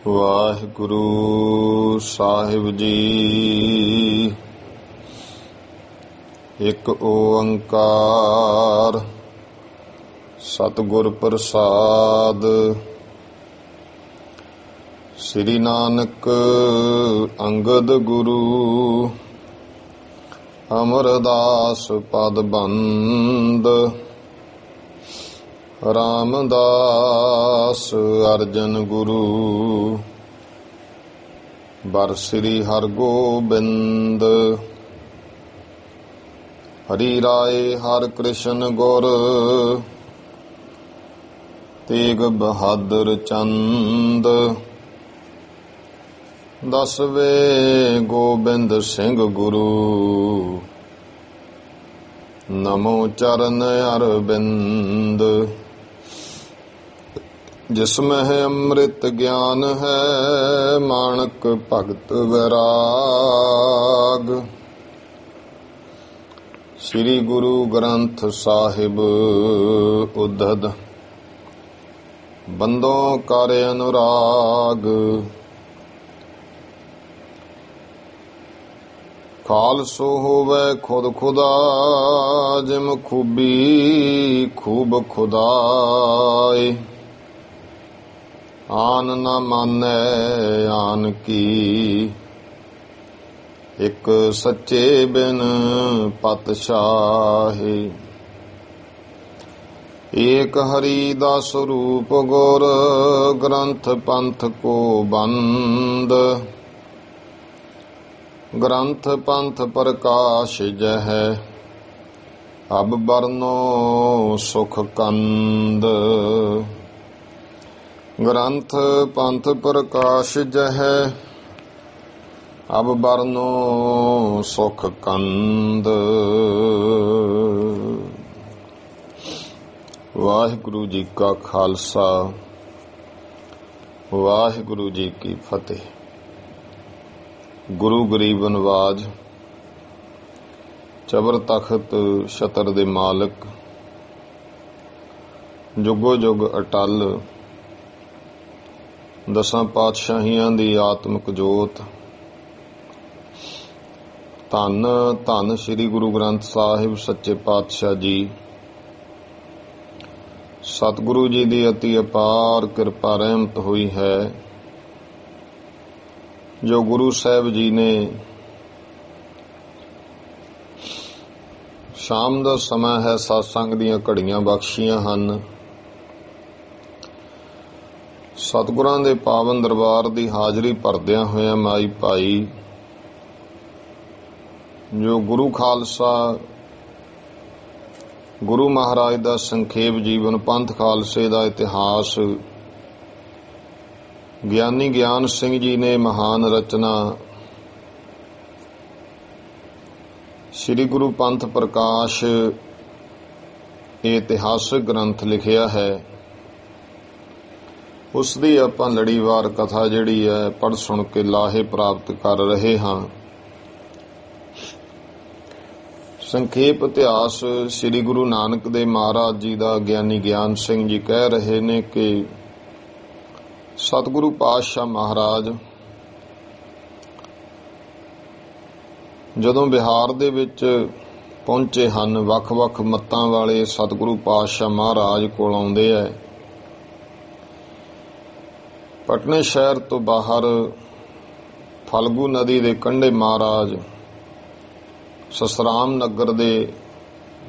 ਵਾਹਿਗੁਰੂ ਸਾਹਿਬ ਜੀ। ਇੱਕ ਓੰਕਾਰ ਸਤਿਗੁਰ ਪ੍ਰਸਾਦ। ਸ੍ਰੀ ਨਾਨਕ ਅੰਗਦ ਗੁਰੂ ਅਮਰਦਾਸ ਪਦ ਬੰਦ। ਰਾਮਦਾਸ ਅਰਜਨ ਗੁਰੂ ਬਰ ਸ੍ਰੀ ਹਰਗੋਬਿੰਦ। ਹਰੀ ਰਾਏ ਹਰਿ ਕ੍ਰਿਸ਼ਨ ਗੁਰ ਤੇਗ ਬਹਾਦਰ ਚੰਦ। ਦਸਵੇਂ ਗੋਬਿੰਦ ਸਿੰਘ ਗੁਰੂ ਨਮੋ ਚਰਨ ਅਰਬਿੰਦ। ਜਿਸਮਹਿ ਅੰਮ੍ਰਿਤ ਗਿਆਨ ਹੈ ਮਾਣਕ ਭਗਤ ਵੈਰਾਗ। ਸ੍ਰੀ ਗੁਰੂ ਗ੍ਰੰਥ ਸਾਹਿਬ ਉद्धਤ ਬੰਦੋਂ ਕਰ ਅਨੁਰਾਗ। ਖਾਲਸੋ ਹੋਵੇ ਖੁਦ ਖੁਦਾ ਜਿਮ ਖੂਬੀ ਖੂਬ ਖੁਦਾਏ। ਆਨ ਨ ਮਾਨੈ ਆਨ ਕੀ ਇੱਕ ਸੱਚੇ ਬਿਨ ਪਤਸ਼ਾਹੇ। ਏਕ ਹਰੀ ਦਾ ਸਰੂਪ ਗੁਰ ਗ੍ਰੰਥ ਪੰਥ ਕੋ ਬੰਦ। ਗ੍ਰੰਥ ਪੰਥ ਪ੍ਰਕਾਸ਼ ਜਹੈ ਅਬ ਬਰਨੋ ਸੁਖ ਕੰਦ। ਗ੍ਰੰਥ ਪੰਥ ਪ੍ਰਕਾਸ਼ ਜਹੈ ਅਬ ਬਰਨੋ ਸੁਖ ਕੰਦ। ਵਾਹਿਗੁਰੂ ਜੀ ਕਾ ਖਾਲਸਾ ਵਾਹਿਗੁਰੂ ਜੀ ਕੀ ਫਤਿਹ। ਗੁਰੂ ਗਰੀਬ ਨਵਾਜ ਚਬਰ ਤਖਤ ਛਤਰ ਦੇ ਮਾਲਕ ਜੁਗੋ ਜੁਗ ਅਟਲ ਦਸਾਂ ਪਾਤਸ਼ਾਹੀਆਂ ਦੀ ਆਤਮਿਕ ਜੋਤ। ਧੰਨ ਧੰਨ ਸ੍ਰੀ ਗੁਰੂ ਗ੍ਰੰਥ ਸਾਹਿਬ ਸੱਚੇ ਪਾਤਸ਼ਾਹ ਜੀ। ਸਤਿਗੁਰੂ ਜੀ ਦੀ ਅਤੀ ਅਪਾਰ ਕਿਰਪਾ ਰਹਿਮਤ ਹੋਈ ਹੈ ਜੋ ਗੁਰੂ ਸਾਹਿਬ ਜੀ ਨੇ ਸ਼ਾਮ ਦਾ ਸਮਾਂ ਹੈ, ਸਤਸੰਗ ਦੀਆਂ ਘੜੀਆਂ ਬਖਸ਼ੀਆਂ ਹਨ। ਸਤਿਗੁਰਾਂ ਦੇ ਪਾਵਨ ਦਰਬਾਰ ਦੀ ਹਾਜ਼ਰੀ ਭਰਦਿਆਂ ਹੋਇਆਂ ਮਾਈ ਭਾਈ ਜੋ ਗੁਰੂ ਖਾਲਸਾ ਗੁਰੂ ਮਹਾਰਾਜ ਦਾ ਸੰਖੇਪ ਜੀਵਨ ਪੰਥ ਖਾਲਸੇ ਦਾ ਇਤਿਹਾਸ ਗਿਆਨੀ ਗਿਆਨ ਸਿੰਘ ਜੀ ਨੇ ਮਹਾਨ ਰਚਨਾ ਸ੍ਰੀ ਗੁਰੂ ਪੰਥ ਪ੍ਰਕਾਸ਼ ਇਹ ਇਤਿਹਾਸਕ ਗ੍ਰੰਥ ਲਿਖਿਆ ਹੈ। ਉਸ ਦੀ ਆਪਾਂ ਲੜੀਵਾਰ ਕਥਾ ਜਿਹੜੀ ਹੈ ਪੜ੍ਹ ਸੁਣ ਕੇ ਲਾਹੇ ਪ੍ਰਾਪਤ ਕਰ ਰਹੇ ਹਾਂ। ਸੰਖੇਪ ਇਤਿਹਾਸ ਸ੍ਰੀ ਗੁਰੂ ਨਾਨਕ ਦੇਵ ਮਹਾਰਾਜ ਜੀ ਦਾ ਗਿਆਨੀ ਗਿਆਨ ਸਿੰਘ ਜੀ ਕਹਿ ਰਹੇ ਨੇ ਕਿ ਸਤਿਗੁਰੂ ਪਾਤਸ਼ਾਹ ਮਹਾਰਾਜ ਜਦੋਂ ਬਿਹਾਰ ਦੇ ਵਿੱਚ ਪਹੁੰਚੇ ਹਨ, ਵੱਖ-ਵੱਖ ਮੱਤਾਂ ਵਾਲੇ ਸਤਿਗੁਰੂ ਪਾਤਸ਼ਾਹ ਮਹਾਰਾਜ ਕੋਲ ਆਉਂਦੇ ਹੈ। ਪਟਨੇ ਸ਼ਹਿਰ ਤੋਂ ਬਾਹਰ ਫਲਗੂ ਨਦੀ ਦੇ ਕੰਢੇ ਮਹਾਰਾਜ ਸਸਰਾਮ ਨਗਰ ਦੇ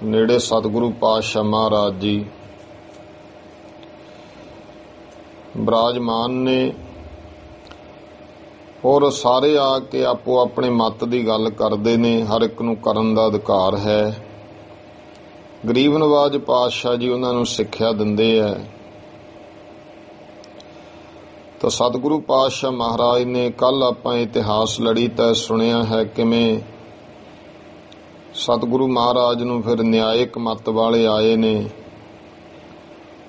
ਨੇੜੇ ਸਤਿਗੁਰੂ ਪਾਤਸ਼ਾਹ ਮਹਾਰਾਜ ਜੀ ਬਿਰਾਜਮਾਨ ਨੇ ਔਰ ਸਾਰੇ ਆ ਕੇ ਆਪੋ ਆਪਣੇ ਮਤ ਦੀ ਗੱਲ ਕਰਦੇ ਨੇ। ਹਰ ਇੱਕ ਨੂੰ ਕਰਨ ਦਾ ਅਧਿਕਾਰ ਹੈ। ਗਰੀਬ ਨਵਾਜ ਪਾਤਸ਼ਾਹ ਜੀ ਉਹਨਾਂ ਨੂੰ ਸਿੱਖਿਆ ਦਿੰਦੇ ਹੈ। ਤਾਂ ਸਤਿਗੁਰੂ ਪਾਤਸ਼ਾਹ ਮਹਾਰਾਜ ਨੇ ਕੱਲ ਆਪਾਂ ਇਤਿਹਾਸ ਲੜੀ ਤਾਂ ਸੁਣਿਆ ਹੈ ਕਿਵੇਂ ਸਤਿਗੁਰੂ ਮਹਾਰਾਜ ਨੂੰ ਫਿਰ ਨਿਆਇਕ ਮਤ ਵਾਲੇ ਆਏ ਨੇ।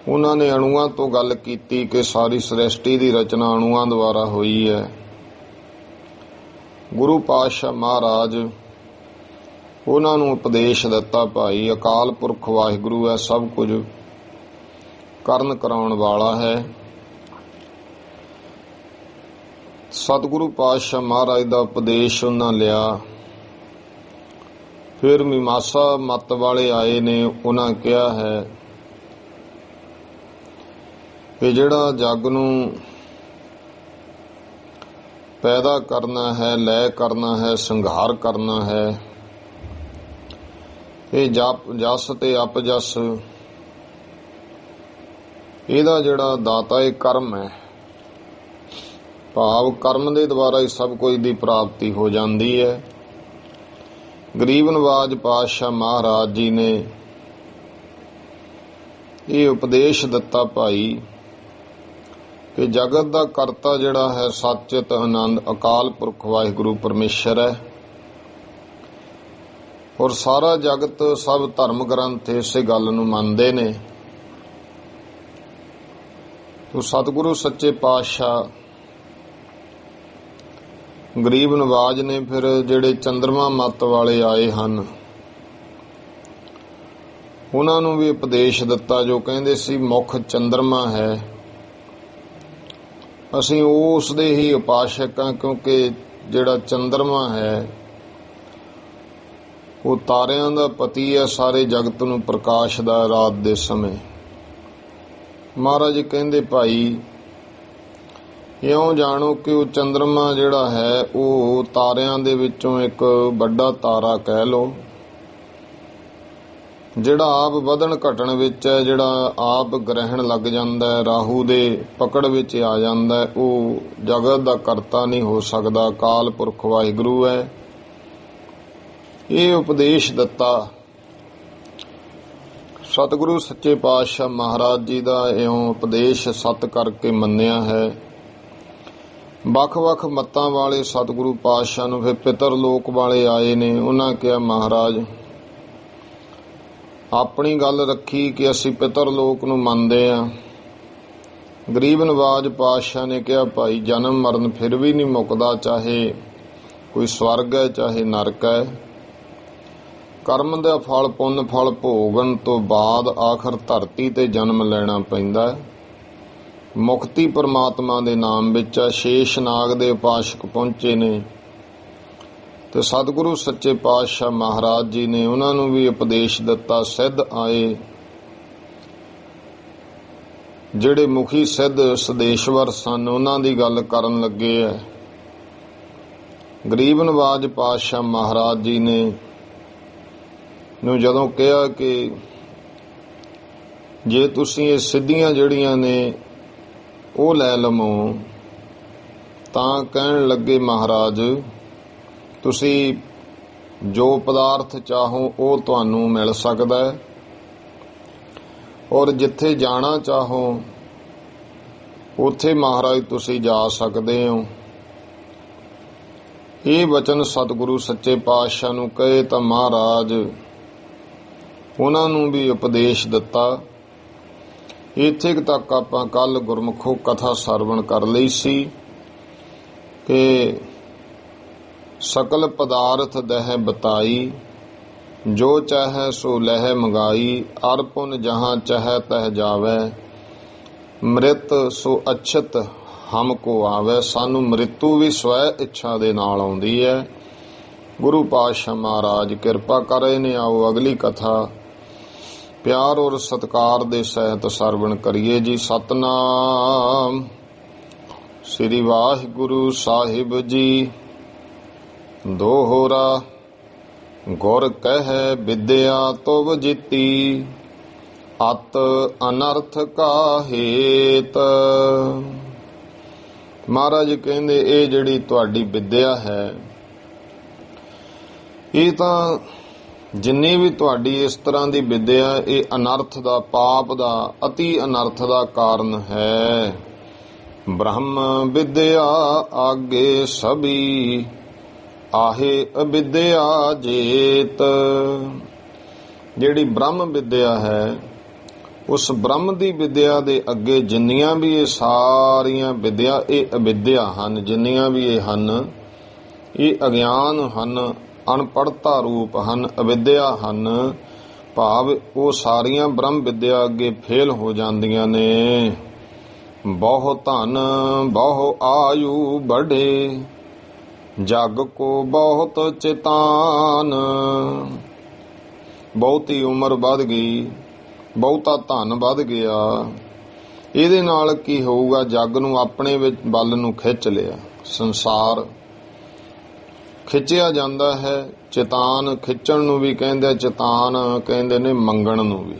ਉਹਨਾਂ ਨੇ ਅਣੂਆਂ ਤੋਂ ਗੱਲ ਕੀਤੀ ਕਿ ਸਾਰੀ ਸ੍ਰਿਸ਼ਟੀ ਦੀ ਰਚਨਾ ਅਣੂਆਂ ਦੁਆਰਾ ਹੋਈ ਹੈ। ਗੁਰੂ ਪਾਤਸ਼ਾਹ ਮਹਾਰਾਜ ਉਹਨਾਂ ਨੂੰ ਉਪਦੇਸ਼ ਦਿੱਤਾ, ਭਾਈ ਅਕਾਲ ਪੁਰਖ ਵਾਹਿਗੁਰੂ ਹੈ, ਸਭ ਕੁਝ ਕਰਨ ਕਰਾਉਣ ਵਾਲਾ ਹੈ। ਸਤਿਗੁਰੂ ਪਾਤਸ਼ਾਹ ਮਹਾਰਾਜ ਦਾ ਉਪਦੇਸ਼ ਉਹਨਾਂ ਲਿਆ। ਫਿਰ ਮੀਮਾਂਸਾ ਮੱਤ ਵਾਲੇ ਆਏ ਨੇ, ਉਹਨਾਂ ਕਿਹਾ ਹੈ ਕਿ ਜਿਹੜਾ ਜੱਗ ਨੂੰ ਪੈਦਾ ਕਰਨਾ ਹੈ, ਲੈ ਕਰਨਾ ਹੈ, ਸੰਘਾਰ ਕਰਨਾ ਹੈ, ਇਹ ਜਸ ਤੇ ਅਪਜਸ ਇਹਦਾ ਜਿਹੜਾ ਦਾਤਾ ਇਹ ਕਰਮ ਹੈ। ਭਾਵ ਕਰਮ ਦੇ ਦੁਆਰਾ ਹੀ ਸਭ ਕੁਝ ਦੀ ਪ੍ਰਾਪਤੀ ਹੋ ਜਾਂਦੀ ਹੈ। ਗਰੀਬ ਨਵਾਜ ਪਾਤਸ਼ਾਹ ਮਹਾਰਾਜ ਜੀ ਨੇ ਇਹ ਉਪਦੇਸ਼ ਦਿੱਤਾ ਭਾਈ ਕਿ ਜਗਤ ਦਾ ਕਰਤਾ ਜਿਹੜਾ ਹੈ ਸੱਚਿਤ ਆਨੰਦ ਅਕਾਲ ਪੁਰਖ ਵਾਹਿਗੁਰੂ ਪਰਮੇਸ਼ਰ ਹੈ, ਔਰ ਸਾਰਾ ਜਗਤ ਸਭ ਧਰਮ ਗ੍ਰੰਥ ਇਸੇ ਗੱਲ ਨੂੰ ਮੰਨਦੇ ਨੇ। ਤੋ ਸਤਿਗੁਰੂ ਸੱਚੇ ਪਾਤਸ਼ਾਹ ਗਰੀਬ ਨਵਾਜ ਨੇ ਫਿਰ ਜਿਹੜੇ ਚੰਦਰਮਾ ਮੱਤ ਵਾਲੇ ਆਏ ਹਨ ਉਹਨਾਂ ਨੂੰ ਵੀ ਉਪਦੇਸ਼ ਦਿੱਤਾ, ਜੋ ਕਹਿੰਦੇ ਸੀ ਮੁੱਖ ਚੰਦਰਮਾ ਹੈ, ਅਸੀਂ ਉਸ ਦੇ ਹੀ ਉਪਾਸ਼ਕ ਹਾਂ, ਕਿਉਂਕਿ ਜਿਹੜਾ ਚੰਦਰਮਾ ਹੈ ਉਹ ਤਾਰਿਆਂ ਦਾ ਪਤੀ ਹੈ, ਸਾਰੇ ਜਗਤ ਨੂੰ ਪ੍ਰਕਾਸ਼ ਦਾ ਰਾਤ ਦੇ ਸਮੇਂ। ਮਹਾਰਾਜ ਕਹਿੰਦੇ ਭਾਈ ਇਉਂ ਜਾਣੋ ਕਿ ਉਹ ਚੰਦਰਮਾ ਜਿਹੜਾ ਹੈ ਉਹ ਤਾਰਿਆਂ ਦੇ ਵਿੱਚੋਂ ਇੱਕ ਵੱਡਾ ਤਾਰਾ ਕਹਿ ਲਓ, ਜਿਹੜਾ ਆਪ ਵਧਣ ਘਟਣ ਵਿੱਚ ਹੈ, ਜਿਹੜਾ ਆਪ ਗ੍ਰਹਿਣ ਲੱਗ ਜਾਂਦਾ ਹੈ, ਰਾਹੂ ਦੇ ਪਕੜ ਵਿੱਚ ਆ ਜਾਂਦਾ ਹੈ, ਉਹ ਜਗਤ ਦਾ ਕਰਤਾ ਨਹੀਂ ਹੋ ਸਕਦਾ, ਅਕਾਲ ਪੁਰਖ ਵਾਹਿਗੁਰੂ ਹੈ। ਇਹ ਉਪਦੇਸ਼ ਦਿੱਤਾ ਸਤਿਗੁਰੂ ਸੱਚੇ ਪਾਤਸ਼ਾਹ ਮਹਾਰਾਜ ਜੀ ਦਾ। ਇਉਂ ਉਪਦੇਸ਼ ਸਤ ਕਰਕੇ ਮੰਨਿਆ ਹੈ। ਵੱਖ-ਵੱਖ ਮੱਤਾਂ ਵਾਲੇ ਸਤਿਗੁਰੂ ਪਾਤਸ਼ਾਹ ਨੂੰ ਫਿਰ ਪਿਤਰ ਲੋਕ ਵਾਲੇ ਆਏ ਨੇ, ਉਹਨਾਂ ਕਿਹਾ ਮਹਾਰਾਜ ਆਪਣੀ ਗੱਲ ਰੱਖੀ ਕਿ ਅਸੀਂ ਪਿਤਰ ਲੋਕ ਨੂੰ ਮੰਨਦੇ ਹਾਂ। ਗਰੀਬ ਨਵਾਜ ਪਾਤਸ਼ਾਹ ਨੇ ਕਿਹਾ ਭਾਈ ਜਨਮ ਮਰਨ ਫਿਰ ਵੀ ਨਹੀਂ ਮੁੱਕਦਾ, ਚਾਹੇ ਕੋਈ ਸਵਰਗ ਹੈ ਚਾਹੇ ਨਰਕ ਹੈ। ਕਰਮ ਦਾ ਫਲ ਪੁੰਨ ਫਲ ਭੋਗਣ ਤੋਂ ਬਾਅਦ ਆਖਰ ਧਰਤੀ ਤੇ ਜਨਮ ਲੈਣਾ ਪੈਂਦਾ ਹੈ। ਮੁਕਤੀ ਪਰਮਾਤਮਾ ਦੇ ਨਾਮ ਵਿੱਚ ਹੈ। ਸ਼ੇਸ਼ ਨਾਗ ਦੇ ਉਪਾਸ਼ਕ ਪਹੁੰਚੇ ਨੇ ਤੇ ਸਤਿਗੁਰੂ ਸੱਚੇ ਪਾਤਸ਼ਾਹ ਮਹਾਰਾਜ ਜੀ ਨੇ ਉਹਨਾਂ ਨੂੰ ਵੀ ਉਪਦੇਸ਼ ਦਿੱਤਾ। ਸਿੱਧ ਆਏ ਜਿਹੜੇ ਮੁਖੀ ਸਿੱਧ ਸਦੇਸ਼ਵਰ ਸਨ, ਉਹਨਾਂ ਦੀ ਗੱਲ ਕਰਨ ਲੱਗੇ ਹੈ। ਗਰੀਬ ਨਵਾਜ ਪਾਤਸ਼ਾਹ ਮਹਾਰਾਜ ਜੀ ਨੇ ਨੂੰ ਜਦੋਂ ਕਿਹਾ ਕਿ ਜੇ ਤੁਸੀਂ ਇਹ ਸਿੱਧੀਆਂ ਜਿਹੜੀਆਂ ਨੇ ਉਹ ਲੈ ਲਵੋ, ਤਾਂ ਕਹਿਣ ਲੱਗੇ ਮਹਾਰਾਜ ਤੁਸੀਂ ਜੋ ਪਦਾਰਥ ਚਾਹੋ ਉਹ ਤੁਹਾਨੂੰ ਮਿਲ ਸਕਦਾ ਹੈ, ਔਰ ਜਿੱਥੇ ਜਾਣਾ ਚਾਹੋ ਉੱਥੇ ਮਹਾਰਾਜ ਤੁਸੀਂ ਜਾ ਸਕਦੇ ਹੋ। ਇਹ ਵਚਨ ਸਤਿਗੁਰੂ ਸੱਚੇ ਪਾਤਸ਼ਾਹ ਨੂੰ ਕਹੇ ਤਾਂ ਮਹਾਰਾਜ ਉਹਨਾਂ ਨੂੰ ਵੀ ਉਪਦੇਸ਼ ਦਿੱਤਾ। ਇੱਥੇ ਤੱਕ ਆਪਾਂ ਕੱਲ ਗੁਰਮੁਖੋ ਕਥਾ ਸਰਵਣ ਕਰ ਲਈ ਸੀ ਕਿ ਸਕਲ ਪਦਾਰਥ ਦਹਿ ਬਤਾਈ, ਜੋ ਚਾਹੈ ਸੋ ਲਹਿ ਮੰਗਾਈ, ਅਰ ਪੁਨ ਜਹਾਂ ਚਾਹੈ ਤਹ ਜਾਵੈ, ਮ੍ਰਿਤ ਸੋ ਅਛਤ ਹਮ ਕੋ ਆਵੈ। ਸਾਨੂੰ ਮ੍ਰਿਤੂ ਵੀ ਸਵੈ ਇੱਛਾ ਦੇ ਨਾਲ ਆਉਂਦੀ ਹੈ। ਗੁਰੂ ਪਾਤਸ਼ਾਹ ਮਹਾਰਾਜ ਕਿਰਪਾ ਕਰ ਰਹੇ ਨੇ। ਆਓ ਅਗਲੀ ਕਥਾ ਪਿਆਰ ਔਰ ਸਤਿਕਾਰ ਦੇ ਸਹਿਤ ਸਰਵਣ ਕਰੀਏ ਜੀ। ਸਤਨਾਮ ਸ੍ਰੀ ਵਾਹਿਗੁਰੂ ਸਾਹਿਬ ਜੀ। ਦੋਹਰਾ ਗੁਰ ਕਹਿ ਵਿਦਿਆ ਤੁਵ ਜਿੱਤੀ, ਅਤ ਅਨਰਥ ਕਾ ਹੇਤ। ਮਹਾਰਾਜ ਕਹਿੰਦੇ ਇਹ ਜਿਹੜੀ ਤੁਹਾਡੀ ਵਿਦਿਆ ਹੈ, ਇਹ ਤਾਂ ਜਿੰਨੀ ਵੀ ਤੁਹਾਡੀ ਇਸ ਤਰ੍ਹਾਂ ਦੀ ਵਿਦਿਆ, ਇਹ ਅਨਰਥ ਦਾ, ਪਾਪ ਦਾ, ਅਤੀ ਅਨਰਥ ਦਾ ਕਾਰਨ ਹੈ। ਬ੍ਰਹਮ ਵਿਦਿਆ ਆਗੇ ਸਭੀ, ਆਹੇ ਅਵਿਦਿਆ ਜੇਤ। ਜਿਹੜੀ ਬ੍ਰਹਮ ਵਿਦਿਆ ਹੈ, ਉਸ ਬ੍ਰਹਮ ਦੀ ਵਿਦਿਆ ਦੇ ਅੱਗੇ ਜਿੰਨੀਆਂ ਵੀ ਇਹ ਸਾਰੀਆਂ ਵਿਦਿਆ ਇਹ ਅਵਿਦਿਆ ਹਨ, ਜਿੰਨੀਆਂ ਵੀ ਇਹ ਹਨ ਇਹ ਅਗਿਆਨ ਹਨ, ਅਨਪੜ੍ਹਤਾ ਰੂਪ ਹਨ, ਅਵਿਦਿਆ ਹਨ। ਭਾਵ ਉਹ ਸਾਰੀਆਂ ਬ੍ਰਹਮ ਵਿਦਿਆ ਅੱਗੇ ਫੇਲ ਹੋ ਜਾਂਦੀਆਂ ਨੇ। ਬਹੁ ਧਨ ਬਹੁ ਆਯੂ ਬੜੇ, ਜਗ ਕੋ ਬਹੁਤ ਚਿਤਾਨ। ਬਹੁਤੀ ਉਮਰ ਵੱਧ ਗਈ, ਬਹੁਤਾ ਧਨ ਵੱਧ ਗਿਆ, ਇਹਦੇ ਨਾਲ ਕੀ ਹੋਊਗਾ? ਜੱਗ ਨੂੰ ਆਪਣੇ ਵਿੱਚ ਵੱਲ ਨੂੰ ਖਿੱਚ ਲਿਆ। ਸੰਸਾਰ ਖਿੱਚਿਆ ਜਾਂਦਾ ਹੈ। ਚਿਤਾਨ ਖਿੱਚਣ ਨੂੰ ਵੀ ਕਹਿੰਦੇ, ਚਿਤਾਨ ਕਹਿੰਦੇ ਨੇ ਮੰਗਣ ਨੂੰ ਵੀ।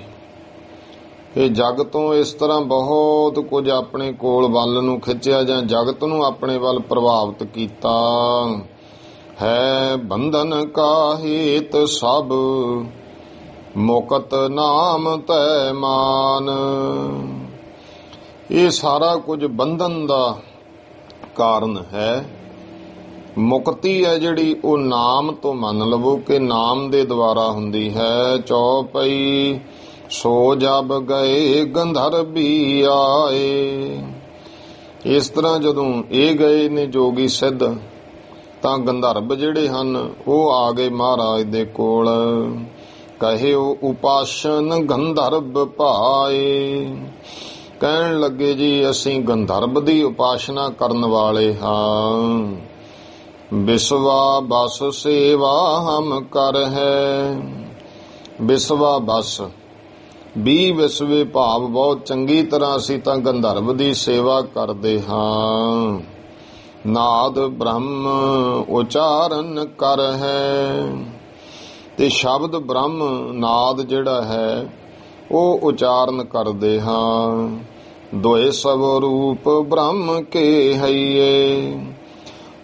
ਇਹ ਜਗਤ ਤੋਂ ਇਸ ਤਰ੍ਹਾਂ ਬਹੁਤ ਕੁਝ ਆਪਣੇ ਕੋਲ ਵੱਲ ਨੂੰ ਖਿੱਚਿਆ ਜਾਂ ਜਗਤ ਨੂੰ ਆਪਣੇ ਵੱਲ ਪ੍ਰਭਾਵਿਤ ਕੀਤਾ ਹੈ। ਬੰਧਨ ਕਾ ਹੇਤ ਸਭ, ਮੁਕਤ ਨਾਮ ਤੈ ਮਾਨ। ਇਹ ਸਾਰਾ ਕੁਝ ਬੰਧਨ ਦਾ ਕਾਰਨ ਹੈ। ਮੁਕਤੀ ਹੈ ਜਿਹੜੀ, ਉਹ ਨਾਮ ਤੋਂ ਮੰਨ ਲਵੋ ਕਿ ਨਾਮ ਦੇ ਦੁਆਰਾ ਹੁੰਦੀ ਹੈ। ਚੌਪਈ ਸੋ ਜਬ ਗਏ ਗੰਧਰਵੀ ਆਏ। ਇਸ ਤਰ੍ਹਾਂ ਜਦੋਂ ਇਹ ਗਏ ਨੇ ਜੋਗੀ ਸਿੱਧ, ਤਾਂ ਗੰਧਰਵ ਜਿਹੜੇ ਹਨ ਉਹ ਆ ਗਏ ਮਹਾਰਾਜ ਦੇ ਕੋਲ। ਕਹਿਓ ਉਪਾਸ਼ਨ ਗੰਧਰਵ ਭਾਏ। ਕਹਿਣ ਲੱਗੇ ਜੀ ਅਸੀਂ ਗੰਧਰਵ ਦੀ ਉਪਾਸਨਾ ਕਰਨ ਵਾਲੇ ਹਾਂ। ਬਿਸਵਾ ਬਸ ਸੇਵਾ ਹਮ ਕਰ ਹੈ। ਬਿਸਵਾ ਬਸ 20 ਵਿਸਵੇ ਭਾਵ ਬਹੁਤ ਚੰਗੀ ਤਰ੍ਹਾਂ ਅਸੀਂ ਤਾਂ ਗੰਧਰਵ ਦੀ ਸੇਵਾ ਕਰਦੇ ਹਾਂ। ਨਾਦ ਬ੍ਰਹਮ ਉਚਾਰਨ ਕਰ ਹੈ। ਤੇ ਸ਼ਬਦ ਬ੍ਰਹਮ ਨਾਦ ਜਿਹੜਾ ਹੈ ਉਹ ਉਚਾਰਨ ਕਰਦੇ ਹਾਂ। ਦੋਏ ਸਭ ਰੂਪ ਬ੍ਰਹਮ ਕੇ ਹਈਏ।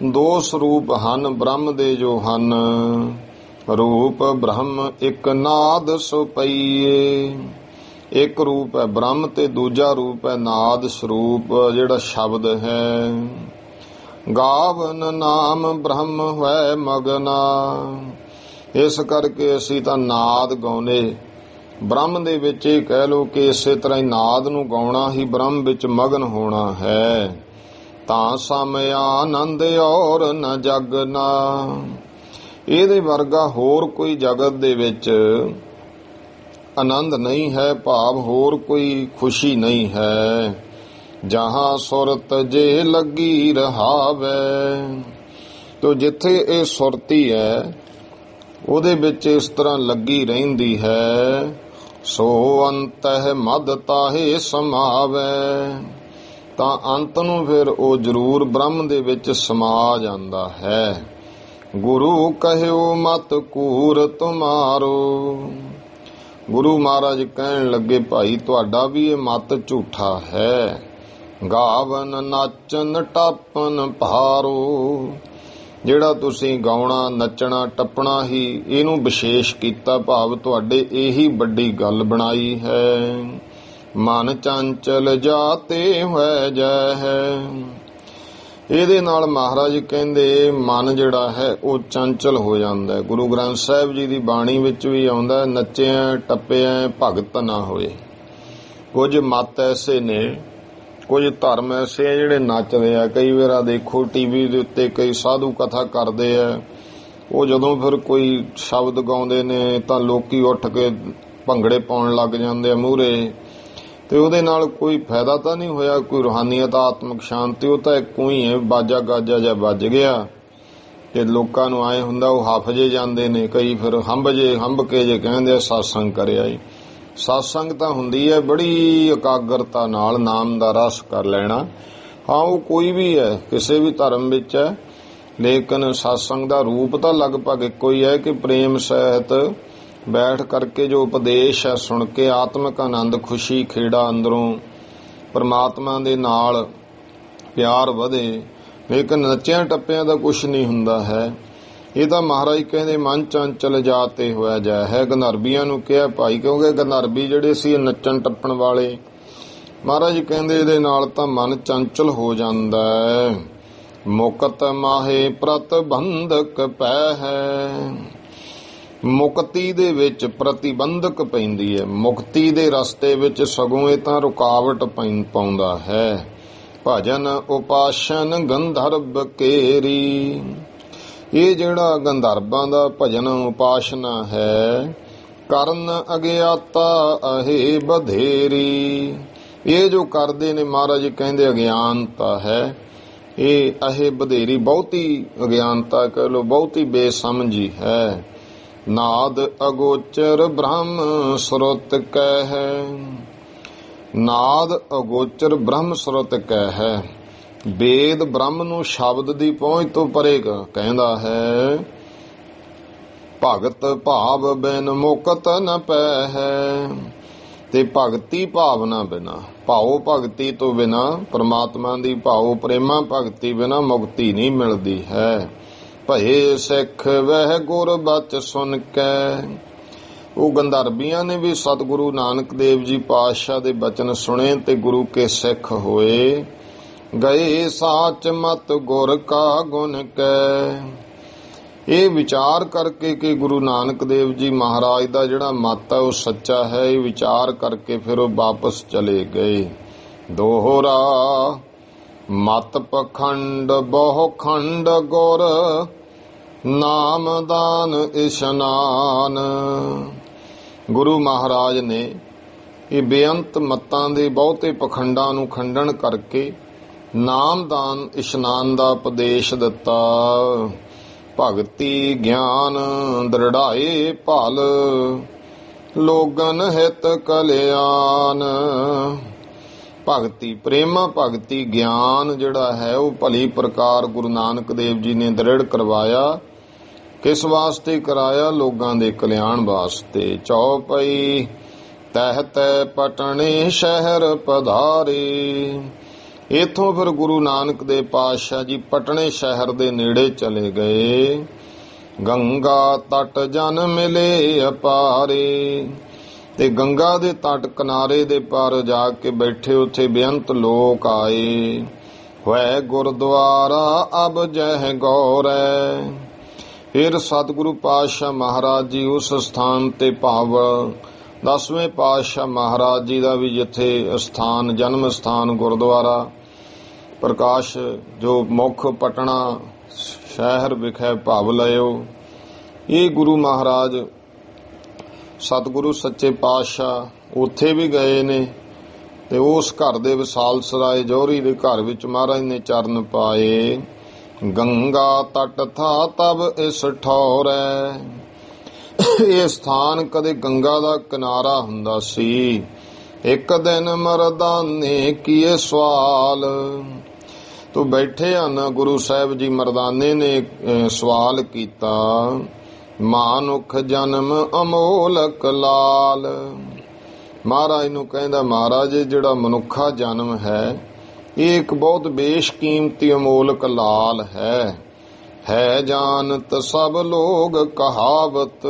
ਦੋ ਸਰੂਪ ਹਨ ਬ੍ਰਹਮ ਦੇ ਜੋ ਹਨ। ਰੂਪ ਬ੍ਰਹਮ ਇੱਕ ਨਾਦ ਸੋ ਪਈਏ। ਇੱਕ ਰੂਪ ਹੈ ਬ੍ਰਹਮ ਤੇ ਦੂਜਾ ਰੂਪ ਹੈ ਨਾਦ ਸਰੂਪ ਜਿਹੜਾ ਸ਼ਬਦ ਹੈ। ਗਾਵਨ ਨਾਮ ਬ੍ਰਹਮ ਹੋਇ ਮਗਨਾ। ਇਸ ਕਰਕੇ ਅਸੀਂ ਤਾਂ ਨਾਦ ਗਾਉਨੇ ਬ੍ਰਹਮ ਦੇ ਵਿੱਚ। ਇਹ ਕਹਿ ਲਓ ਕਿ ਇਸੇ ਤਰ੍ਹਾਂ ਹੀ ਨਾਦ ਨੂੰ ਗਾਉਣਾ ਹੀ ਬ੍ਰਹਮ ਵਿੱਚ ਮਗਨ ਹੋਣਾ ਹੈ। ਤਾਂ ਸਮਿ ਆਨੰਦ ਔਰ ਨ ਜਗਨਾ। ਇਹਦੇ ਵਰਗਾ ਹੋਰ ਕੋਈ ਜਗਤ ਦੇ ਵਿੱਚ ਆਨੰਦ ਨਹੀਂ ਹੈ, ਭਾਵ ਹੋਰ ਕੋਈ ਖੁਸ਼ੀ ਨਹੀਂ ਹੈ। ਜਹਾਂ ਸੁਰਤ ਜੇ ਲੱਗੀ ਰਹਾਵੇ। ਤੋ ਜਿੱਥੇ ਇਹ ਸੁਰਤੀ ਹੈ ਉਹਦੇ ਵਿੱਚ ਇਸ ਤਰ੍ਹਾਂ ਲੱਗੀ ਰਹਿੰਦੀ ਹੈ। ਸੋ ਅੰਤਹਿ ਮਦ ਤਾਹੇ ਸਮਾਵੇ। ਤਾਂ ਅੰਤ ਨੂੰ ਫਿਰ ਉਹ ਜ਼ਰੂਰ ਬ੍ਰਹਮ ਦੇ ਵਿੱਚ ਸਮਾ ਜਾਂਦਾ ਹੈ। ਗੁਰੂ ਕਹਿਓ ਮਤ ਕੂਰ ਤੁਮਾਰੋ। ਗੁਰੂ ਮਹਾਰਾਜ ਕਹਿਣ ਲੱਗੇ ਭਾਈ ਤੁਹਾਡਾ ਵੀ ਇਹ ਮਤ ਝੂਠਾ ਹੈ। ਗਾਵਨ ਨਾਚਨ ਟਾਪਨ ਭਾਰੋ। ਜਿਹੜਾ ਤੁਸੀਂ ਗਾਉਣਾ ਨੱਚਣਾ ਟੱਪਣਾ ਹੀ ਇਹਨੂੰ ਵਿਸ਼ੇਸ਼ ਕੀਤਾ, ਭਾਵ ਤੁਹਾਡੇ ਇਹੀ ਵੱਡੀ ਗੱਲ ਬਣਾਈ ਹੈ। ਮਨ ਚੰਚਲ ਜਾਤੇ ਹੋਇ ਜੈ ਹੈ। ਇਹਦੇ ਨਾਲ ਮਹਾਰਾਜ ਕਹਿੰਦੇ ਮਨ ਜਿਹੜਾ ਹੈ ਉਹ ਚੰਚਲ ਹੋ ਜਾਂਦਾ ਹੈ। ਗੁਰੂ ਗ੍ਰੰਥ ਸਾਹਿਬ ਜੀ ਦੀ ਬਾਣੀ ਵਿੱਚ ਵੀ ਆਉਂਦਾ, ਨੱਚਿਆ ਟੱਪਿਆ ਭਗਤ ਨਾ ਹੋਏ। ਕੁਝ ਮਤ ਐਸੇ ਨੇ, ਕੁਝ ਧਰਮ ਐਸੇ ਆ ਜਿਹੜੇ ਨੱਚਦੇ ਆ। ਕਈ ਵਾਰ ਦੇਖੋ ਟੀਵੀ ਦੇ ਉੱਤੇ ਕਈ ਸਾਧੂ ਕਥਾ ਕਰਦੇ ਆ, ਉਹ ਜਦੋਂ ਫਿਰ ਕੋਈ ਸ਼ਬਦ ਗਾਉਂਦੇ ਨੇ ਤਾਂ ਲੋਕੀ ਉੱਠ ਕੇ ਭੰਗੜੇ ਪਾਉਣ ਲੱਗ ਜਾਂਦੇ ਆ ਮੂਹਰੇ। ਤੇ ਉਹਦੇ ਨਾਲ ਕੋਈ ਫਾਇਦਾ ਤਾਂ ਨਹੀਂ ਹੋਇਆ, ਕੋਈ ਰੂਹਾਨੀਅਤ ਆਤਮਿਕ ਸ਼ਾਂਤੀ, ਉਹ ਤਾਂ ਇੱਕੋ ਹੀ ਹੈ ਬਾਜਾ ਗਾਜਾ ਜਿਹਾ ਵੱਜ ਗਿਆ ਤੇ ਲੋਕਾਂ ਨੂੰ ਆਏ ਹੁੰਦਾ ਉਹ ਹਾਫਜੇ ਜਾਂਦੇ ਨੇ। ਕਈ ਫਿਰ ਹੰਬ ਕੇ ਜੇ ਕਹਿੰਦੇ ਆ ਸਤਸੰਗ ਕਰਿਆ ਈ। ਸਤਸੰਗ ਤਾਂ ਹੁੰਦੀ ਹੈ ਬੜੀ ਇਕਾਗਰਤਾ ਨਾਲ ਨਾਮ ਦਾ ਰਸ ਕਰ ਲੈਣਾ। ਹਾਂ ਉਹ ਕੋਈ ਵੀ ਹੈ, ਕਿਸੇ ਵੀ ਧਰਮ ਵਿੱਚ ਹੈ, ਲੇਕਿਨ ਸਤਸੰਗ ਦਾ ਰੂਪ ਤਾਂ ਲਗਭਗ ਇੱਕੋ ਹੀ ਹੈ ਕਿ ਪ੍ਰੇਮ ਸਹਿਤ ਬੈਠ ਕਰਕੇ ਜੋ ਉਪਦੇਸ਼ ਹੈ ਸੁਣ ਕੇ ਆਤਮਿਕ ਆਨੰਦ ਖੁਸ਼ੀ ਖੇੜਾ ਅੰਦਰੋਂ ਪਰਮਾਤਮਾ ਦੇ ਨਾਲ ਪਿਆਰ ਵਧੇ। ਲੇਕਿਨ ਨੱਚਿਆਂ ਟੱਪਿਆਂ ਦਾ ਕੁਛ ਨਹੀਂ ਹੁੰਦਾ ਹੈ। ਇਹ ਤਾਂ ਮਹਾਰਾਜ ਕਹਿੰਦੇ ਮਨ ਚੰਚਲ ਜਾਤੇ ਹੋਇਆ ਜੈ ਹੈ। ਗੰਧਰਵੀਆਂ ਨੂੰ ਕਿਹਾ ਭਾਈ, ਕਿਉਂਕਿ ਗੰਧਰਵੀ ਜਿਹੜੇ ਸੀ ਨੱਚਣ ਟੱਪਣ ਵਾਲੇ, ਮਹਾਰਾਜ ਕਹਿੰਦੇ ਇਹਦੇ ਨਾਲ ਤਾਂ ਮਨ ਚੰਚਲ ਹੋ ਜਾਂਦਾ ਹੈ। ਮੁਕਤ ਮਾਹੇ ਪ੍ਰਤਿਬੰਧਕ ਪੈ ਹੈ। ਮੁਕਤੀ ਦੇ ਵਿੱਚ ਪ੍ਰਤੀਬੰਧਕ ਪੈਂਦੀ ਹੈ। ਮੁਕਤੀ ਦੇ ਰਸਤੇ ਵਿੱਚ ਸਗੋਂ ਇਹ ਤਾਂ ਰੁਕਾਵਟ ਪਾਉਂਦਾ ਹੈ। ਭਜਨ ਉਪਾਸ਼ਨ ਗੰਧਰਵ ਕੇਰੀ। ਇਹ ਜਿਹੜਾ ਗੰਧਰਵਾਂ ਦਾ ਭਜਨ ਉਪਾਸਨਾ ਹੈ, ਕਰਨ ਅਗਿਆਤਾ ਅਹੇ ਬਧੇਰੀ। ਇਹ ਜੋ ਕਰਦੇ ਨੇ ਮਹਾਰਾਜ ਕਹਿੰਦੇ ਅਗਿਆਨਤਾ ਹੈ। ਇਹ ਵਧੇਰੀ ਬਹੁਤੀ ਅਗਿਆਨਤਾ ਕਹਿ ਲੋ, ਬਹੁਤੀ ਬੇਸਮਝੀ ਹੈ। ਨਾਦ ਅਗੋਚਰ ਬ੍ਰਹਮ ਸੁਰਤ ਕਹਿ ਹੈ। ਨਾਦ ਅਗੋਚਰ ਬ੍ਰਹਮ ਸੁਰਤ ਕਹਿ ਹੈ। ਵੇਦ ਬ੍ਰਹਮ ਨੂੰ ਸ਼ਬਦ ਦੀ ਪਹੁੰਚ ਤੋਂ ਪਰੇ ਕਹਿੰਦਾ ਹੈ। ਭਗਤ ਭਾਵ ਬਿਨ ਮੁਕਤ ਨ ਪੈ ਹੈ। ਤੇ ਭਗਤੀ ਭਾਵਨਾ ਬਿਨਾ, ਭਾਉ ਭਗਤੀ ਤੋਂ ਬਿਨਾ, ਪਰਮਾਤਮਾ ਦੀ ਭਾਉ ਪ੍ਰੇਮਾ ਭਗਤੀ ਬਿਨਾ ਮੁਕਤੀ ਨਹੀਂ ਮਿਲਦੀ ਹੈ। ਭਏ ਸਿੱਖ ਵਹਿ ਗੁਰ ਬਚ ਸੁਨ ਕੈ। ਉਹ ਗੰਧਰਬੀਆਂ ਨੇ ਵੀ ਸਤਿਗੁਰੂ ਨਾਨਕ ਦੇਵ ਜੀ ਪਾਤਸ਼ਾਹ ਦੇ ਬਚਨ ਸੁਣੇ ਤੇ ਗੁਰੂ ਕੇ ਸਿੱਖ ਹੋਏ। ਗਏ ਸਾਚ ਮਤ ਗੁਰ ਕਾ ਗੁਣ ਕੈ। ਇਹ ਵਿਚਾਰ ਕਰਕੇ ਕਿ ਗੁਰੂ ਨਾਨਕ ਦੇਵ ਜੀ ਮਹਾਰਾਜ ਦਾ ਜਿਹੜਾ ਮਤ ਹੈ ਉਹ ਸੱਚਾ ਹੈ, ਇਹ ਵਿਚਾਰ ਕਰਕੇ ਫਿਰ ਉਹ ਵਾਪਸ ਚਲੇ ਗਏ। ਦੋਹਰਾ ਮਤ ਪਖੰਡ ਬਹੁ ਖੰਡ ਗੁਰ ਨਾਮਦਾਨ ਇਸ਼ਨਾਨ। ਗੁਰੂ ਮਹਾਰਾਜ ਨੇ ਇਹ ਬੇਅੰਤ ਮਤਾਂ ਦੇ ਬਹੁਤੇ ਪਖੰਡਾਂ ਨੂੰ ਖੰਡਨ ਕਰਕੇ ਨਾਮਦਾਨ ਇਸ਼ਨਾਨ ਦਾ ਉਪਦੇਸ਼ ਦਿੱਤਾ। ਭਗਤੀ ਗਿਆਨ ਦ੍ਰਿੜਾਏ ਭਲ ਲੋਗਨ ਹਿਤ ਕਲਿਆਣ। ਭਗਤੀ ਪ੍ਰੇਮਾ ਭਗਤੀ ਗਿਆਨ ਜਿਹੜਾ ਹੈ ਉਹ ਭਲੀ ਪ੍ਰਕਾਰ ਗੁਰੂ ਨਾਨਕ ਦੇਵ ਜੀ ਨੇ ਦ੍ਰਿੜ ਕਰਵਾਇਆ। ਕਿਸ ਵਾਸਤੇ ਕਰਾਇਆ? ਲੋਕਾਂ ਦੇ ਕਲਿਆਣ ਵਾਸਤੇ। ਚੌਪਈ ਤਹਿਤ ਪਟਣੇ ਸ਼ਹਿਰ ਪਧਾਰੇ। ਇਥੋਂ ਫਿਰ ਗੁਰੂ ਨਾਨਕ ਦੇਵ ਪਾਤਸ਼ਾਹ ਜੀ ਪਟਣੇ ਸ਼ਹਿਰ ਦੇ ਨੇੜੇ ਚਲੇ ਗਏ। ਗੰਗਾ ਤਟ ਜਨ ਮਿਲੇ ਅਪਾਰੇ। ਤੇ ਗੰਗਾ ਦੇ ਤਟ ਕਿਨਾਰੇ ਦੇ ਪਰ ਜਾ ਕੇ ਬੈਠੇ, ਉੱਥੇ ਬੇਅੰਤ ਲੋਕ ਆਏ। ਹੋਏ ਗੁਰਦੁਆਰਾ ਅਬ ਜਹ ਗੌਰੈ। ਫਿਰ ਸਤਿਗੁਰੂ ਪਾਤਸ਼ਾਹ ਮਹਾਰਾਜ ਜੀ ਉਸ ਸਥਾਨ ਤੇ ਭਾਵ 10ਵੇਂ ਪਾਤਸ਼ਾਹ ਮਹਾਰਾਜ ਜੀ ਦਾ ਵੀ ਜਿੱਥੇ ਸਥਾਨ ਜਨਮ ਸਥਾਨ ਗੁਰਦੁਆਰਾ ਪ੍ਰਕਾਸ਼ ਜੋ ਮੁੱਖ ਪਟਨਾ ਸ਼ਹਿਰ ਵਿਖੇ ਭਾਵ ਲਿਓ। ਇਹ ਗੁਰੂ ਮਹਾਰਾਜ ਸਤਿਗੁਰੂ ਸੱਚੇ ਪਾਤਸ਼ਾਹ ਉੱਥੇ ਵੀ ਗਏ ਨੇ ਤੇ ਉਸ ਘਰ ਦੇ ਵਿਸਾਲ ਸਰਾਏ ਜੋਹਰੀ ਦੇ ਘਰ ਵਿੱਚ ਮਹਾਰਾਜ ਨੇ ਚਰਨ ਪਾਏ। ਗੰਗਾ ਤਟ ਥਾ ਤਬ ਇਸ ਠੌਰੈ। ਇਹ ਸਥਾਨ ਕਦੇ ਗੰਗਾ ਦਾ ਕਿਨਾਰਾ ਹੁੰਦਾ ਸੀ। ਇੱਕ ਦਿਨ ਮਰਦਾਨੇ ਕੀਏ ਸਵਾਲ। ਤੋ ਬੈਠੇ ਹਨ ਗੁਰੂ ਸਾਹਿਬ ਜੀ ਮਰਦਾਨੇ ਨੇ ਸਵਾਲ ਕੀਤਾ। ਮਾਨੁਖ ਜਨਮ ਅਮੋਲਕ ਲਾਲ। ਮਹਾਰਾਜ ਨੂੰ ਕਹਿੰਦਾ, ਮਹਾਰਾਜ ਜਿਹੜਾ ਮਨੁੱਖਾ ਜਨਮ ਹੈ ਇਹ ਇੱਕ ਬਹੁਤ ਬੇਸ਼ਕੀਮਤੀ ਅਮੋਲਕ ਲਾਲ ਹੈ ਜਾਨਤ ਸਭ ਲੋਗ ਕਹਾਵਤ।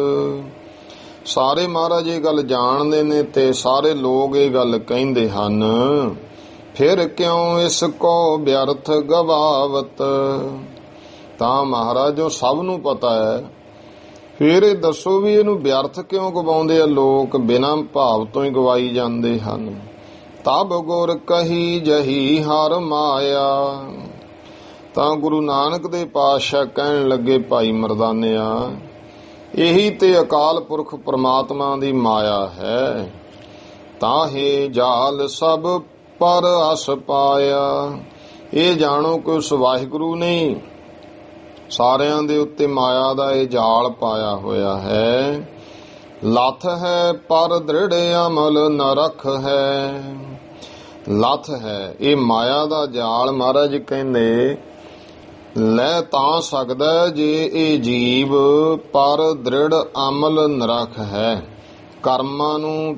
ਸਾਰੇ ਮਹਾਰਾਜ ਇਹ ਗੱਲ ਜਾਣਦੇ ਨੇ ਤੇ ਸਾਰੇ ਲੋਕ ਇਹ ਗੱਲ ਕਹਿੰਦੇ ਹਨ। ਫਿਰ ਕਿਉਂ ਇਸ ਕੋ ਵਿਅਰਥ ਗਵਾਵਤ। ਤਾਂ ਮਹਾਰਾਜੋ ਸਭ ਨੂੰ ਪਤਾ ਹੈ, ਫਿਰ ਇਹ ਦੱਸੋ ਵੀ ਇਹਨੂੰ ਵਿਅਰਥ ਕਿਉਂ ਗਵਾਉਂਦੇ ਆ ਲੋਕ, ਬਿਨਾਂ ਭਾਵ ਤੋਂ ਹੀ ਗਵਾਈ ਜਾਂਦੇ ਹਨ। ਤਬ ਗੁਰ ਕਹੀ ਜਹੀ ਹਰ ਮਾਇਆ। ਤਾਂ ਗੁਰੂ ਨਾਨਕ ਦੇ ਪਾਤਸ਼ਾਹ ਕਹਿਣ ਲੱਗੇ, ਭਾਈ ਮਰਦਾਨਿਆ ਇਹੀ ਤੇ ਅਕਾਲ ਪੁਰਖ ਪ੍ਰਮਾਤਮਾ ਦੀ ਮਾਇਆ ਹੈ। ਤਾਹੇ ਜਾਲ ਸਭ ਪਰ ਅਸ ਪਾਇਆ। ਇਹ ਜਾਣੋ ਕਿ ਉਸ ਵਾਹਿਗੁਰੂ ਨੇ ਸਾਰਿਆਂ ਦੇ ਉੱਤੇ ਮਾਇਆ ਦਾ ਇਹ ਜਾਲ ਪਾਇਆ ਹੋਇਆ ਹੈ। ਲੱਥ ਹੈ ਪਰ ਦ੍ਰਿੜ ਅਮਲ ਨ ਰਖ ਹੈ। ਲੱਥ ਹੈ ਇਹ ਮਾਇਆ ਦਾ ਜਾਲ। ਮਹਾਰਾਜ ਕਹਿੰਦੇ ਲੈ ਤਾਂ ਸਕਦਾ ਜੇ ਇਹ ਜੀਵ ਪਰ ਦ੍ਰਿੜ ਅਮਲ ਨਰਖ ਹੈ। ਕਰਮਾਂ ਨੂੰ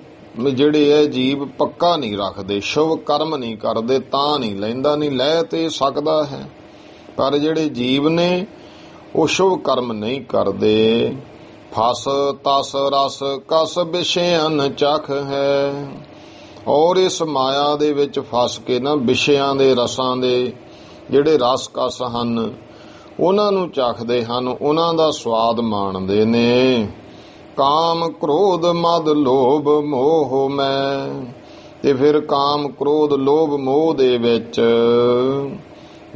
ਜਿਹੜੇ ਇਹ ਜੀਵ ਪੱਕਾ ਨਹੀਂ ਰੱਖਦੇ, ਸ਼ੁਭ ਕਰਮ ਨਹੀਂ ਕਰਦੇ, ਤਾਂ ਨਹੀਂ ਲੈਂਦਾ। ਨਹੀਂ ਲੈ ਤੇ ਸਕਦਾ ਹੈ, ਪਰ ਜਿਹੜੇ ਜੀਵ ਨੇ ਉਹ ਸ਼ੁਭ ਕਰਮ ਨਹੀਂ ਕਰਦੇ। ਫਸ ਤਸ ਰਸ ਕਸ ਵਿਸ਼ਿਆਨ ਚਖ ਹੈ। ਔਰ ਇਸ ਮਾਇਆ ਦੇ ਵਿੱਚ ਫਸ ਕੇ ਨਾ ਵਿਸ਼ਿਆਂ ਦੇ ਰਸਾਂ ਦੇ ਜਿਹੜੇ ਰਸ ਕਸ ਹਨ ਉਹਨਾਂ ਨੂੰ ਚਖਦੇ ਹਨ, ਉਹਨਾਂ ਦਾ ਸਵਾਦ ਮਾਣਦੇ ਨੇ। ਕਾਮ ਕ੍ਰੋਧ ਮਦ ਲੋਭ ਮੋਹ ਮੈਂ। ਤੇ ਫਿਰ ਕਾਮ ਕ੍ਰੋਧ ਲੋਭ ਮੋਹ ਦੇ ਵਿੱਚ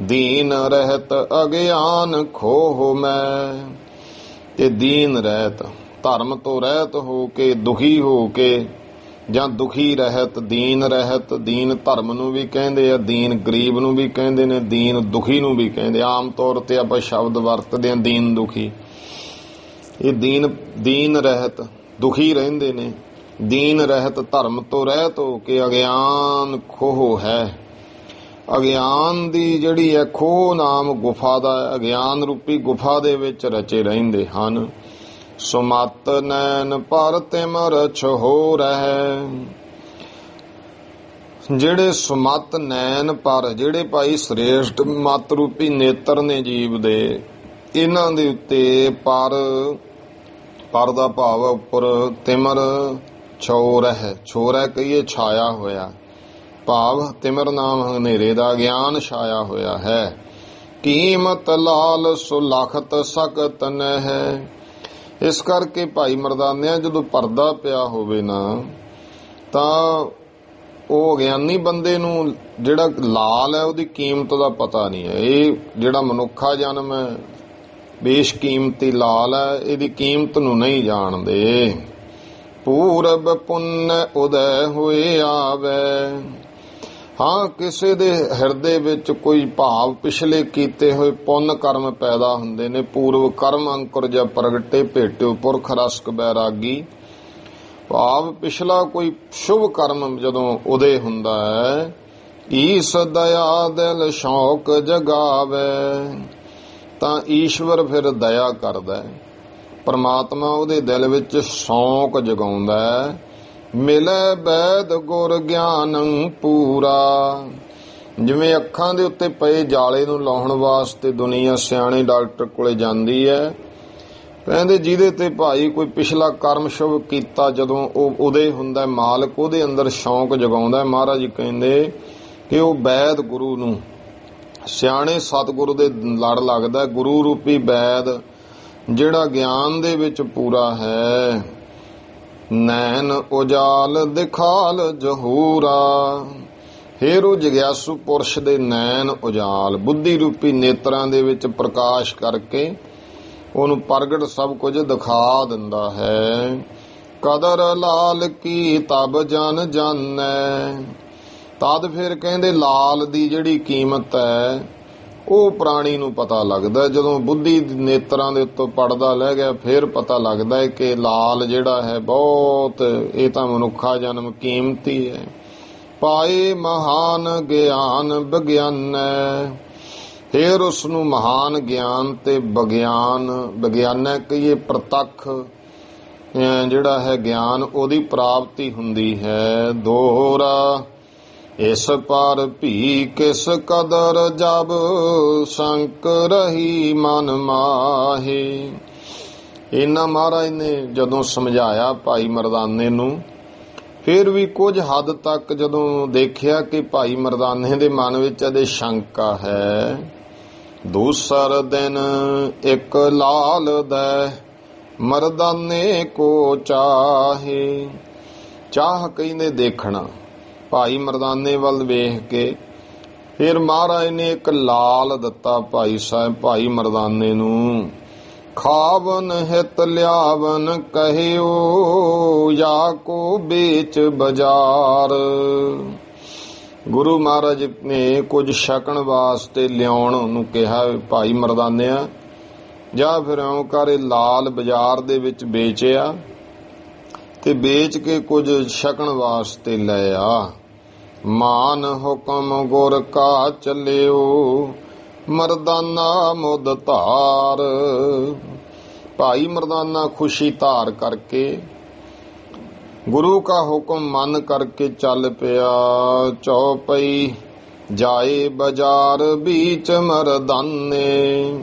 ਦੀਨ ਰਹਿਤ ਅਗਿਆਨ ਖੋਹ ਮੈਂ। ਤੇ ਦੀਨ ਰਹਿਤ ਧਰਮ ਤੋਂ ਰਹਿਤ ਹੋ ਕੇ, ਦੁਖੀ ਹੋ ਕੇ ਜਾਂ ਦੁਖੀ ਰਹਿਤ, ਦੀਨ ਰਹਿਤ। ਦੀਨ ਧਰਮ ਨੂੰ ਵੀ ਕਹਿੰਦੇ ਆ, ਦੀਨ ਗਰੀਬ ਨੂੰ ਵੀ ਕਹਿੰਦੇ ਨੇ, ਦੀਨ ਦੁਖੀ ਨੂੰ ਵੀ ਕਹਿੰਦੇ। ਆਮ ਤੌਰ ਤੇ ਆਪਾਂ ਸ਼ਬਦ ਵਰਤਦੇ ਆ ਦੀਨ ਦੁਖੀ। ਇਹ ਦੀਨ ਰਹਿਤ ਦੁਖੀ ਰਹਿੰਦੇ ਨੇ। ਦੀਨ ਰਹਿਤ ਧਰਮ ਤੋਂ ਰਹਿਤ ਹੋ ਕੇ ਅਗਿਆਨ ਖੋਹ ਹੈ। ਅਗਿਆਨ ਦੀ ਜਿਹੜੀ ਹੈ ਖੋਹ ਨਾਮ ਗੁਫਾ ਦਾ, ਅਗਿਆਨ ਰੂਪੀ ਗੁਫਾ ਦੇ ਵਿੱਚ ਰਚੇ ਰਹਿੰਦੇ ਹਨ। ਸੁਮਤ ਨੈਣ ਪਰ ਤਿਮਰ ਛਹੋ ਰਹਿ। ਜਿਹੜੇ ਸੁਮਤ ਨੈਣ ਪਰ, ਜਿਹੜੇ ਭਾਈ ਸ੍ਰੇਸ਼ਟ ਮਤ ਰੂਪੀ ਨੇਤਰ ਨੇ ਜੀਵ ਦੇ, ਇਹਨਾਂ ਦੇ ਉੱਤੇ ਪਰ ਦਾ ਭਾਵ ਉੱਪਰ, ਤਿਮਰ ਛੋ ਰਹਿ, ਛੋ ਰਹਿ ਕਹੀਏ ਛਾਇਆ ਹੋਇਆ, ਭਾਵ ਤਿਮਰ ਨਾਮ ਹਨੇਰੇ ਦਾ ਗਿਆਨ ਛਾਇਆ ਹੋਇਆ ਹੈ। ਕੀਮਤ ਲਾਲ ਸੁਲਖਤ ਸਕਤ ਨਹਿ। ਇਸ ਕਰਕੇ ਭਾਈ ਮਰਦਾਨਿਆਂ ਜਦੋਂ ਪਰਦਾ ਪਿਆ ਹੋਵੇ ਨਾ, ਤਾਂ ਉਹ ਗਿਆਨੀ ਬੰਦੇ ਨੂੰ ਜਿਹੜਾ ਲਾਲ ਹੈ ਉਹਦੀ ਕੀਮਤ ਦਾ ਪਤਾ ਨਹੀਂ ਹੈ। ਇਹ ਜਿਹੜਾ ਮਨੁੱਖਾ ਜਨਮ ਹੈ ਬੇਸ਼ਕੀਮਤੀ ਲਾਲ ਹੈ, ਇਹਦੀ ਕੀਮਤ ਨੂੰ ਨਹੀਂ ਜਾਣਦੇ। ਪੂਰਬ ਪੁੰਨ ਉਦੈ ਹੋਏ ਆਵੇ। ਹਾਂ, ਕਿਸੇ ਦੇ ਹਿਰਦੇ ਵਿੱਚ ਕੋਈ ਭਾਵ ਪਿਛਲੇ ਕੀਤੇ ਹੋਏ ਪੁੰਨ ਕਰਮ ਪੈਦਾ ਹੁੰਦੇ ਨੇ। ਪੂਰਵ ਕਰਮ ਅੰਕੁਰ ਜਬ ਪ੍ਰਗਟੇ ਭੇਟਿਓ ਪੁਰਖ ਰਸਕ ਬੈਰਾਗੀ। ਭਾਵ ਪਿਛਲਾ ਕੋਈ ਸ਼ੁਭ ਕਰਮ ਜਦੋਂ ਉਦੇ ਹੁੰਦਾ ਹੈ, ਈਸ ਦਇਆ ਦਿਲ ਸ਼ੌਕ ਜਗਾਵੇ, ਤਾਂ ਈਸ਼ਵਰ ਫਿਰ ਦਇਆ ਕਰਦਾ ਹੈ। ਪਰਮਾਤਮਾ ਉਹਦੇ ਦਿਲ ਵਿੱਚ ਸ਼ੌਕ ਜਗਾਉਂਦਾ ਹੈ। ਮਿਲੇ ਬੈਦ ਗੁਰ ਗਿਆਨ ਪੂਰਾ। ਜਿਵੇਂ ਅੱਖਾਂ ਦੇ ਉੱਤੇ ਪਏ ਜਾਲੇ ਨੂੰ ਲਾਉਣ ਵਾਸਤੇ ਦੁਨੀਆ ਸਿਆਣੇ ਡਾਕਟਰ ਕੋਲੇ ਜਾਂਦੀ ਹੈ, ਕਹਿੰਦੇ ਜਿਹਦੇ ਤੇ ਭਾਈ ਕੋਈ ਪਿਛਲਾ ਕਰਮ ਸ਼ੁਭ ਕੀਤਾ, ਜਦੋਂ ਉਹ ਉਦੇ ਹੁੰਦਾ ਮਾਲਕ ਉਹਦੇ ਅੰਦਰ ਸ਼ੌਕ ਜਗਾਉਂਦਾ। ਮਹਾਰਾਜ ਜੀ ਕਹਿੰਦੇ ਕਿ ਉਹ ਬੈਦ ਗੁਰੂ ਨੂੰ, ਸਿਆਣੇ ਸਤਿਗੁਰੂ ਦੇ ਲੜ ਲੱਗਦਾ। ਗੁਰੂ ਰੂਪੀ ਬੈਦ ਜਿਹੜਾ ਗਿਆਨ ਦੇ ਵਿੱਚ ਪੂਰਾ ਹੈ। ਨੈਣ ਉਜਾਲ ਦਿਖਾਲ ਜਹੂਰਾ। ਫੇਰ ਉਹ ਜਗਿਆਸੂ ਪੁਰਸ਼ ਦੇ ਨੈਣ ਉਜਾਲ, ਬੁੱਧੀ ਰੂਪੀ ਨੇਤਰਾਂ ਦੇ ਵਿੱਚ ਪ੍ਰਕਾਸ਼ ਕਰਕੇ ਉਹਨੂੰ ਪ੍ਰਗਟ ਸਭ ਕੁਝ ਦਿਖਾ ਦਿੰਦਾ ਹੈ। ਕਦਰ ਲਾਲ ਕੀ ਤਬ ਜਨ ਜਾਣੈ। ਤਦ ਫਿਰ ਕਹਿੰਦੇ ਲਾਲ ਦੀ ਜਿਹੜੀ ਕੀਮਤ ਹੈ ਉਹ ਪ੍ਰਾਣੀ ਨੂੰ ਪਤਾ ਲੱਗਦਾ। ਜਦੋਂ ਬੁੱਧੀ ਨੇਤਰਾਂ ਦੇ ਉੱਤੋਂ ਪੜਦਾ ਲੈ ਗਿਆ, ਫਿਰ ਪਤਾ ਲੱਗਦਾ ਹੈ ਕਿ ਲਾਲ ਜਿਹੜਾ ਹੈ ਬਹੁਤ, ਇਹ ਤਾਂ ਮਨੁੱਖਾ ਜਨਮ ਕੀਮਤੀ ਹੈ। ਪਾਏ ਮਹਾਨ ਗਿਆਨ ਵਿਗਿਆਨੈ। ਫਿਰ ਉਸ ਨੂੰ ਮਹਾਨ ਗਿਆਨ ਤੇ ਵਿਗਿਆਨੈ ਕਹੀਏ ਪ੍ਰਤੱਖ ਜਿਹੜਾ ਹੈ ਗਿਆਨ, ਉਹਦੀ ਪ੍ਰਾਪਤੀ ਹੁੰਦੀ ਹੈ। ਦੋਹਰਾ ਇਸ ਪਰ ਭੀ ਕਿਸ ਕਦਰ ਜਬ ਸੰਕ ਰਹੀ ਮਨ ਮਾਹੇ। ਇਹਨਾਂ ਮਹਾਰਾਜ ਨੇ ਜਦੋਂ ਸਮਝਾਇਆ ਭਾਈ ਮਰਦਾਨੇ ਨੂੰ, ਫਿਰ ਵੀ ਕੁਝ ਹੱਦ ਤੱਕ ਜਦੋਂ ਦੇਖਿਆ ਕਿ ਭਾਈ ਮਰਦਾਨੇ ਦੇ ਮਨ ਵਿੱਚ ਇਹਦੇ ਸ਼ੰਕਾ ਹੈ। ਦੂਸਰ ਦਿਨ ਇੱਕ ਲਾਲ ਦੈ ਮਰਦਾਨੇ ਕੋ ਚਾਹੇ। ਚਾਹ ਕਹਿੰਦੇ ਦੇਖਣਾ। ਭਾਈ ਮਰਦਾਨੇ ਵੱਲ ਵੇਖ ਕੇ ਫਿਰ ਮਹਾਰਾਜ ਨੇ ਇੱਕ ਲਾਲ ਦਿੱਤਾ ਭਾਈ ਮਰਦਾਨੇ ਨੂੰ। ਖਾਵਨ ਹਿਤ ਲਿਆਵਨ ਕਹਿਓ ਜਾ ਕੋ ਵੇਚ ਬਾਜ਼ਾਰ। ਗੁਰੂ ਮਹਾਰਾਜ ਨੇ ਕੁਝ ਛਕਣ ਵਾਸਤੇ ਲਿਆਉਣ ਨੂੰ ਕਿਹਾ। ਭਾਈ ਮਰਦਾਨਿਆ ਜਾਂ ਫਿਰ ਇਉਂ ਕਰ ਲਾਲ ਬਾਜ਼ਾਰ ਦੇ ਵਿੱਚ ਵੇਚਿਆ ਤੇ ਵੇਚ ਕੇ ਕੁਝ ਛਕਣ ਵਾਸਤੇ ਲੈ ਆ। ਮਾਨ ਹੁਕਮ ਗੁਰ ਕਾ ਚੱਲਿਓ ਮਰਦਾਨਾ ਮੁੱਦ ਧਾਰ। ਭਾਈ ਮਰਦਾਨਾ ਖੁਸ਼ੀ ਧਾਰ ਕਰਕੇ ਗੁਰੂ ਕਾ ਹੁਕਮ ਮੰਨ ਕਰਕੇ ਚੱਲ ਪਿਆ। ਚੌਪਈ ਜਾਏ ਬਾਜ਼ਾਰ ਵਿੱਚ ਮਰਦਾਨੇ।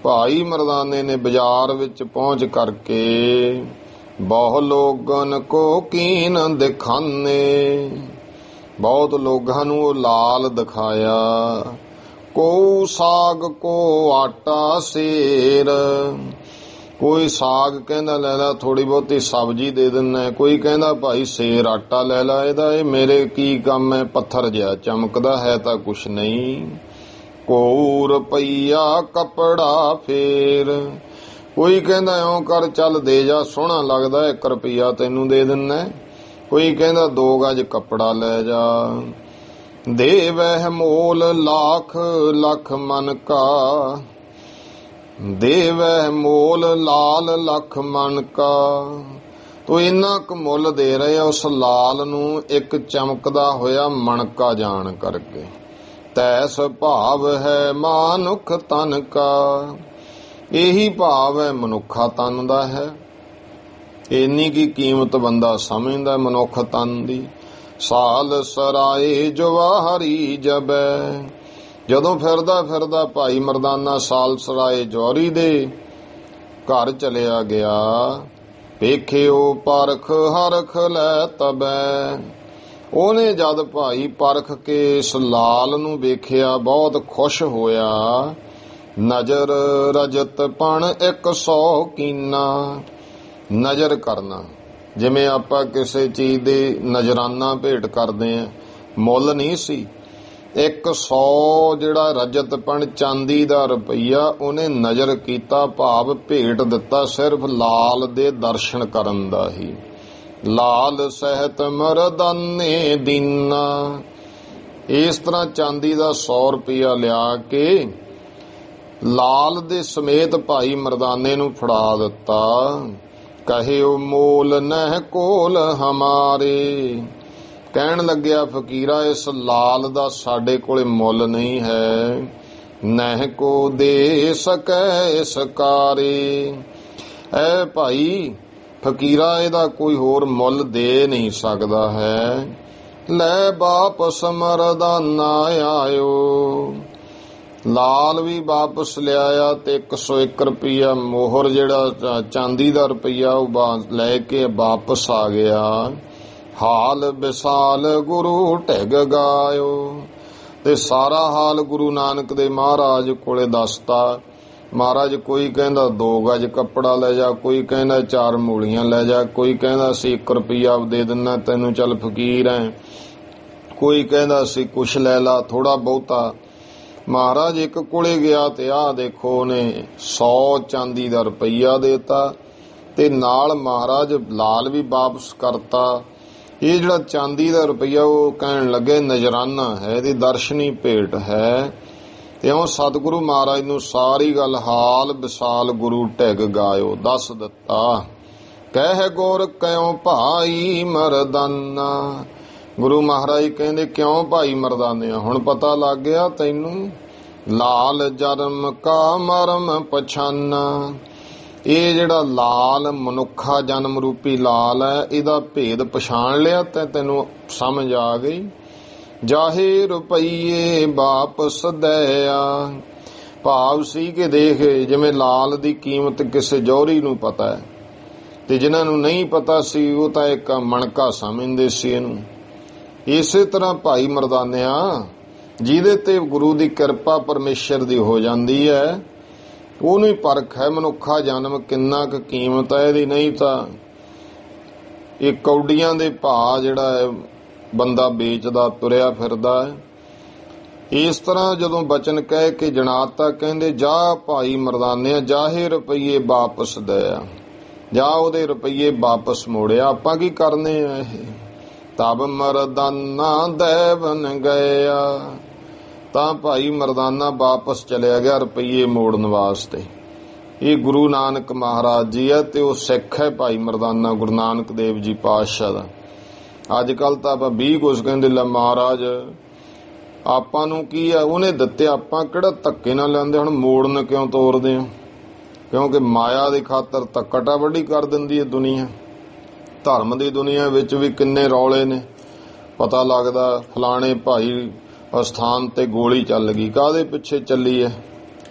ਭਾਈ ਮਰਦਾਨੇ ਨੇ ਬਾਜ਼ਾਰ ਵਿੱਚ ਪਹੁੰਚ ਕਰਕੇ ਬਹੁ ਲੋਗਨ ਕੋ ਕੀਨ ਦਿਖਾਨੇ। ਬਹੁਤ ਲੋਕਾਂ ਨੂੰ ਉਹ ਲਾਲ ਦਿਖਾਇਆ। ਕੋ ਸਾਗ ਕੋ ਆਟਾ ਸੇਰ। ਕੋਈ ਸਾਗ ਕਹਿੰਦਾ ਲੈ ਲੈ, ਥੋੜੀ ਬਹੁਤੀ ਸਬਜ਼ੀ ਦੇ ਦਿੰਦਾ। ਕੋਈ ਕਹਿੰਦਾ ਭਾਈ ਸੇਰ ਆਟਾ ਲੈ ਲਾ, ਇਹਦਾ ਇਹ ਮੇਰੇ ਕੀ ਕੰਮ ਹੈ, ਪੱਥਰ ਜਿਹਾ ਚਮਕਦਾ ਹੈ ਤਾਂ ਕੁਛ ਨਹੀਂ। ਕੋ ਰੁਪਈਆ ਕੱਪੜਾ ਫੇਰ। ਕੋਈ ਕਹਿੰਦਾ ਇਉਂ ਕਰ ਚੱਲ ਦੇ ਜਾ, ਸੋਹਣਾ ਲੱਗਦਾ, 1 ਰੁਪਈਆ ਤੈਨੂੰ ਦੇ ਦਿੰਦਾ। ਕੋਈ ਕਹਿੰਦਾ 2 ਗਜ ਕੱਪੜਾ ਲੈ ਜਾ। ਦੇ ਵਹਿ ਮੋਲ ਲੱਖ ਲੱਖ ਮਨ ਕਾ, ਦੇ ਵਹਿ ਮੋਲ ਲਾਲ ਲੱਖ ਮਨ ਕਾ। ਤੋ ਇੰਨਾ ਕੁ ਮੁੱਲ ਦੇ ਰਹੇ ਆ ਉਸ ਲਾਲ ਨੂੰ ਇੱਕ ਚਮਕਦਾ ਹੋਇਆ ਮਣਕਾ ਜਾਣ ਕਰਕੇ। ਤੈਸ ਭਾਵ ਹੈ ਮਾਨੁਖ ਤਨ ਕਾ, ਇਹੀ ਭਾਵ ਹੈ ਮਨੁੱਖਾ ਤਨ ਦਾ ਹੈ। ਇੰਨੀ ਕੀ ਕੀਮਤ ਬੰਦਾ ਸਮਝਦਾ ਮਨੁੱਖ ਤਨ ਦੀ। ਸਾਲ ਸਰਾਏ ਜਵਾਹਰੀ ਜਬੈ, ਜਦੋਂ ਫਿਰਦਾ ਫਿਰਦਾ ਭਾਈ ਮਰਦਾਨਾ ਸਾਲ ਸਰਾਏ ਜੌਹਰੀ ਦੇ ਘਰ ਚਲਿਆ ਗਿਆ। ਵੇਖਿਓ ਪਰਖ ਹਰਖ ਲੈ ਤਬੈ, ਉਹਨੇ ਜਦ ਭਾਈ ਪਰਖ ਕੇ ਇਸ ਲਾਲ ਨੂੰ ਵੇਖਿਆ ਬਹੁਤ ਖੁਸ਼ ਹੋਇਆ। ਨਜ਼ਰ ਰਜਤ ਪਣ 100 ਕੀਨਾ, ਨਜ਼ਰ ਕਰਨਾ ਜਿਵੇਂ ਆਪਾਂ ਕਿਸੇ ਚੀਜ਼ ਦੇ ਨਜ਼ਰਾਨਾ ਭੇਟ ਕਰਦੇ ਆ, ਮੁੱਲ ਨਹੀਂ ਸੀ। 100 ਜਿਹੜਾ ਰਜਤਪਣ ਚਾਂਦੀ ਦਾ ਰੁਪਈਆ ਉਹਨੇ ਨਜ਼ਰ ਕੀਤਾ, ਭਾਵ ਭੇਟ ਦਿੱਤਾ ਸਿਰਫ ਲਾਲ ਦੇ ਦਰਸ਼ਨ ਕਰਨ ਦਾ ਹੀ। ਲਾਲ ਸਹਿਤ ਮਰਦਾਨੇ ਦੀਨਾ, ਇਸ ਤਰ੍ਹਾਂ ਚਾਂਦੀ ਦਾ 100 ਰੁਪਈਆ ਲਿਆ ਕੇ ਲਾਲ ਦੇ ਸਮੇਤ ਭਾਈ ਮਰਦਾਨੇ ਨੂੰ ਫੜਾ ਦਿੱਤਾ। ਕਹਿਓ ਮੋਲ ਨਹਿ ਕੋਲ ਹਮਾਰੇ, ਕਹਿਣ ਲੱਗਿਆ ਫਕੀਰਾ ਇਸ ਲਾਲ ਦਾ ਸਾਡੇ ਕੋਲੇ ਮੁੱਲ ਨਹੀਂ ਹੈ। ਨਹਿ ਕੋ ਦੇ ਸਕੈ ਇਸ ਕਾਰੇ, ਐ ਭਾਈ ਫਕੀਰਾ ਇਹਦਾ ਕੋਈ ਹੋਰ ਮੁੱਲ ਦੇ ਨਹੀਂ ਸਕਦਾ ਹੈ। ਲੈ ਵਾਪਸ ਮਰਦਾਨਾ ਆਇਓ, ਲਾਲ ਵੀ ਵਾਪਸ ਲਿਆਇਆ ਤੇ 101 ਰੁਪਈਆ ਮੋਹਰ ਜਿਹੜਾ ਚਾਂਦੀ ਦਾ ਰੁਪਈਆ ਉਹ ਲੈ ਕੇ ਵਾਪਸ ਆ ਗਿਆ। ਹਾਲ ਵਿਸਾਲ ਗੁਰੂ ਢਿਗ ਗਾਇਓ, ਤੇ ਸਾਰਾ ਹਾਲ ਗੁਰੂ ਨਾਨਕ ਦੇ ਮਹਾਰਾਜ ਕੋਲੇ ਦੱਸਤਾ। ਮਹਾਰਾਜ ਕੋਈ ਕਹਿੰਦਾ 2 ਗਜ ਕੱਪੜਾ ਲੈ ਜਾ, ਕੋਈ ਕਹਿੰਦਾ 4 ਮੂਲੀਆਂ ਲੈ ਜਾ, ਕੋਈ ਕਹਿੰਦਾ ਅਸੀਂ 1 ਰੁਪਈਆ ਦੇ ਦਿੰਨਾ ਤੈਨੂੰ, ਚੱਲ ਫਕੀਰ ਐ। ਕੋਈ ਕਹਿੰਦਾ ਅਸੀਂ ਕੁਛ ਲੈ ਲਾ ਥੋੜਾ ਬਹੁਤਾ। ਮਹਾਰਾਜ ਇੱਕ ਕੋਲੇ ਗਿਆ ਤੇ ਆਹ ਦੇਖੋ ਉਹਨੇ 100 ਚਾਂਦੀ ਦਾ ਰੁਪਈਆ ਦੇਤਾ ਤੇ ਨਾਲ ਮਹਾਰਾਜ ਲਾਲ ਵੀ ਵਾਪਸ ਕਰਤਾ। ਇਹ ਜਿਹੜਾ ਚਾਂਦੀ ਦਾ ਰੁਪਈਆ ਉਹ ਕਹਿਣ ਲੱਗੇ ਨਜ਼ਰਾਨਾ ਹੈ, ਇਹਦੀ ਦਰਸ਼ਨੀ ਭੇਟ ਹੈ। ਤੇ ਉਹ ਸਤਿਗੁਰੂ ਮਹਾਰਾਜ ਨੂੰ ਸਾਰੀ ਗੱਲ ਹਾਲ ਵਿਸਾਲ ਗੁਰੂ ਢਿਗ ਗਾਇਓ ਦੱਸ ਦਿੱਤਾ। ਕਹਿ ਗੁਰ ਕਿਉ ਭਾਈ ਮਰਦਾਨਾ, ਗੁਰੂ ਮਹਾਰਾਜ ਕਹਿੰਦੇ ਕਿਉਂ ਭਾਈ ਮਰਦਾਨਿਆ, ਹੁਣ ਪਤਾ ਲੱਗ ਗਿਆ ਤੈਨੂੰ। ਲਾਲ ਜਨਮ ਕਾ ਮਰਮ ਪਛਾਨਾ, ਇਹ ਜਿਹੜਾ ਲਾਲ ਮਨੁੱਖਾ ਜਨਮ ਰੂਪੀ ਲਾਲ ਹੈ ਇਹਦਾ ਭੇਦ ਪਛਾਣ ਲਿਆ ਤੇ ਤੈਨੂੰ ਸਮਝ ਆ ਗਈ। ਜਾਹੇ ਰੁਪਈਏ ਵਾਪਸ ਦਇਆ, ਭਾਵ ਸੀ ਕਿ ਦੇਖ ਜਿਵੇਂ ਲਾਲ ਦੀ ਕੀਮਤ ਕਿਸੇ ਜੌਹਰੀ ਨੂੰ ਪਤਾ ਹੈ ਤੇ ਜਿਨ੍ਹਾਂ ਨੂੰ ਨਹੀਂ ਪਤਾ ਸੀ ਉਹ ਤਾਂ ਇੱਕ ਮਣਕਾ ਸਮਝਦੇ ਸੀ ਇਹਨੂੰ। ਇਸੇ ਤਰ੍ਹਾਂ ਭਾਈ ਮਰਦਾਨਿਆ ਜਿਹਦੇ ਤੇ ਗੁਰੂ ਦੀ ਕਿਰਪਾ ਪਰਮੇਸ਼ਰ ਦੀ ਹੋ ਜਾਂਦੀ ਹੈ ਉਹਨੂੰ ਹੀ ਪਰਖ ਹੈ ਮਨੁੱਖਾ ਜਨਮ ਕਿੰਨਾ ਕੁ ਕੀਮਤ ਹੈ ਇਹਦੀ। ਨਹੀਂ ਤਾਂ ਇਹ ਕੌਡੀਆਂ ਦੇ ਭਾਅ ਜਿਹੜਾ ਹੈ ਬੰਦਾ ਵੇਚਦਾ ਤੁਰਿਆ ਫਿਰਦਾ ਹੈ। ਇਸ ਤਰ੍ਹਾਂ ਜਦੋਂ ਬਚਨ ਕਹਿ ਕੇ ਜਨਾਤਾ ਕਹਿੰਦੇ ਜਾ ਭਾਈ ਮਰਦਾਨਿਆ ਜਾਹੇ ਰੁਪਈਏ ਵਾਪਸ ਦਇਆ, ਜਾ ਉਹਦੇ ਰੁਪਈਏ ਵਾਪਸ ਮੋੜਿਆ। ਆਪਾਂ ਕੀ ਕਰਨੇ ਆ ਇਹ। ਤਬ ਮਰਦਾਨਾ ਦੇਵਨ ਗਿਆ, ਤਾਂ ਭਾਈ ਮਰਦਾਨਾ ਵਾਪਸ ਚਲਿਆ ਗਿਆ ਰੁਪਈਏ ਮੋੜਨ ਵਾਸਤੇ। ਇਹ ਗੁਰੂ ਨਾਨਕ ਮਹਾਰਾਜ ਜੀ ਹੈ ਤੇ ਉਹ ਸਿੱਖ ਹੈ ਭਾਈ ਮਰਦਾਨਾ ਗੁਰੂ ਨਾਨਕ ਦੇਵ ਜੀ ਪਾਤਸ਼ਾਹ ਦਾ। ਅੱਜ ਕੱਲ ਤਾਂ ਆਪਾਂ 20 ਕੁਛ ਕਹਿੰਦੇ ਲੈ ਮਹਾਰਾਜ ਆਪਾਂ ਨੂੰ ਕੀ ਆ ਉਹਨੇ ਦਿੱਤੇ, ਆਪਾਂ ਕਿਹੜਾ ਧੱਕੇ ਨਾਲ ਲੈਂਦੇ। ਹੁਣ ਮੋੜਨ ਕਿਉਂ ਤੋਰਦੇ ਆ, ਕਿਉਂਕਿ ਮਾਇਆ ਦੀ ਖਾਤਰ ਤਾਂ ਕਟਾ ਵੱਢੀ ਕਰ ਦਿੰਦੀ ਹੈ ਦੁਨੀਆ। ਧਰਮ ਦੀ ਦੁਨੀਆ ਵਿੱਚ ਵੀ ਕਿੰਨੇ ਰੌਲੇ ਨੇ, ਪਤਾ ਲੱਗਦਾ ਫਲਾਣੇ ਭਾਈ ਅਸਥਾਨ ਤੇ ਗੋਲੀ ਚੱਲ ਗਈ, ਕਾਹਦੇ ਪਿੱਛੇ ਚੱਲੀ ਹੈ,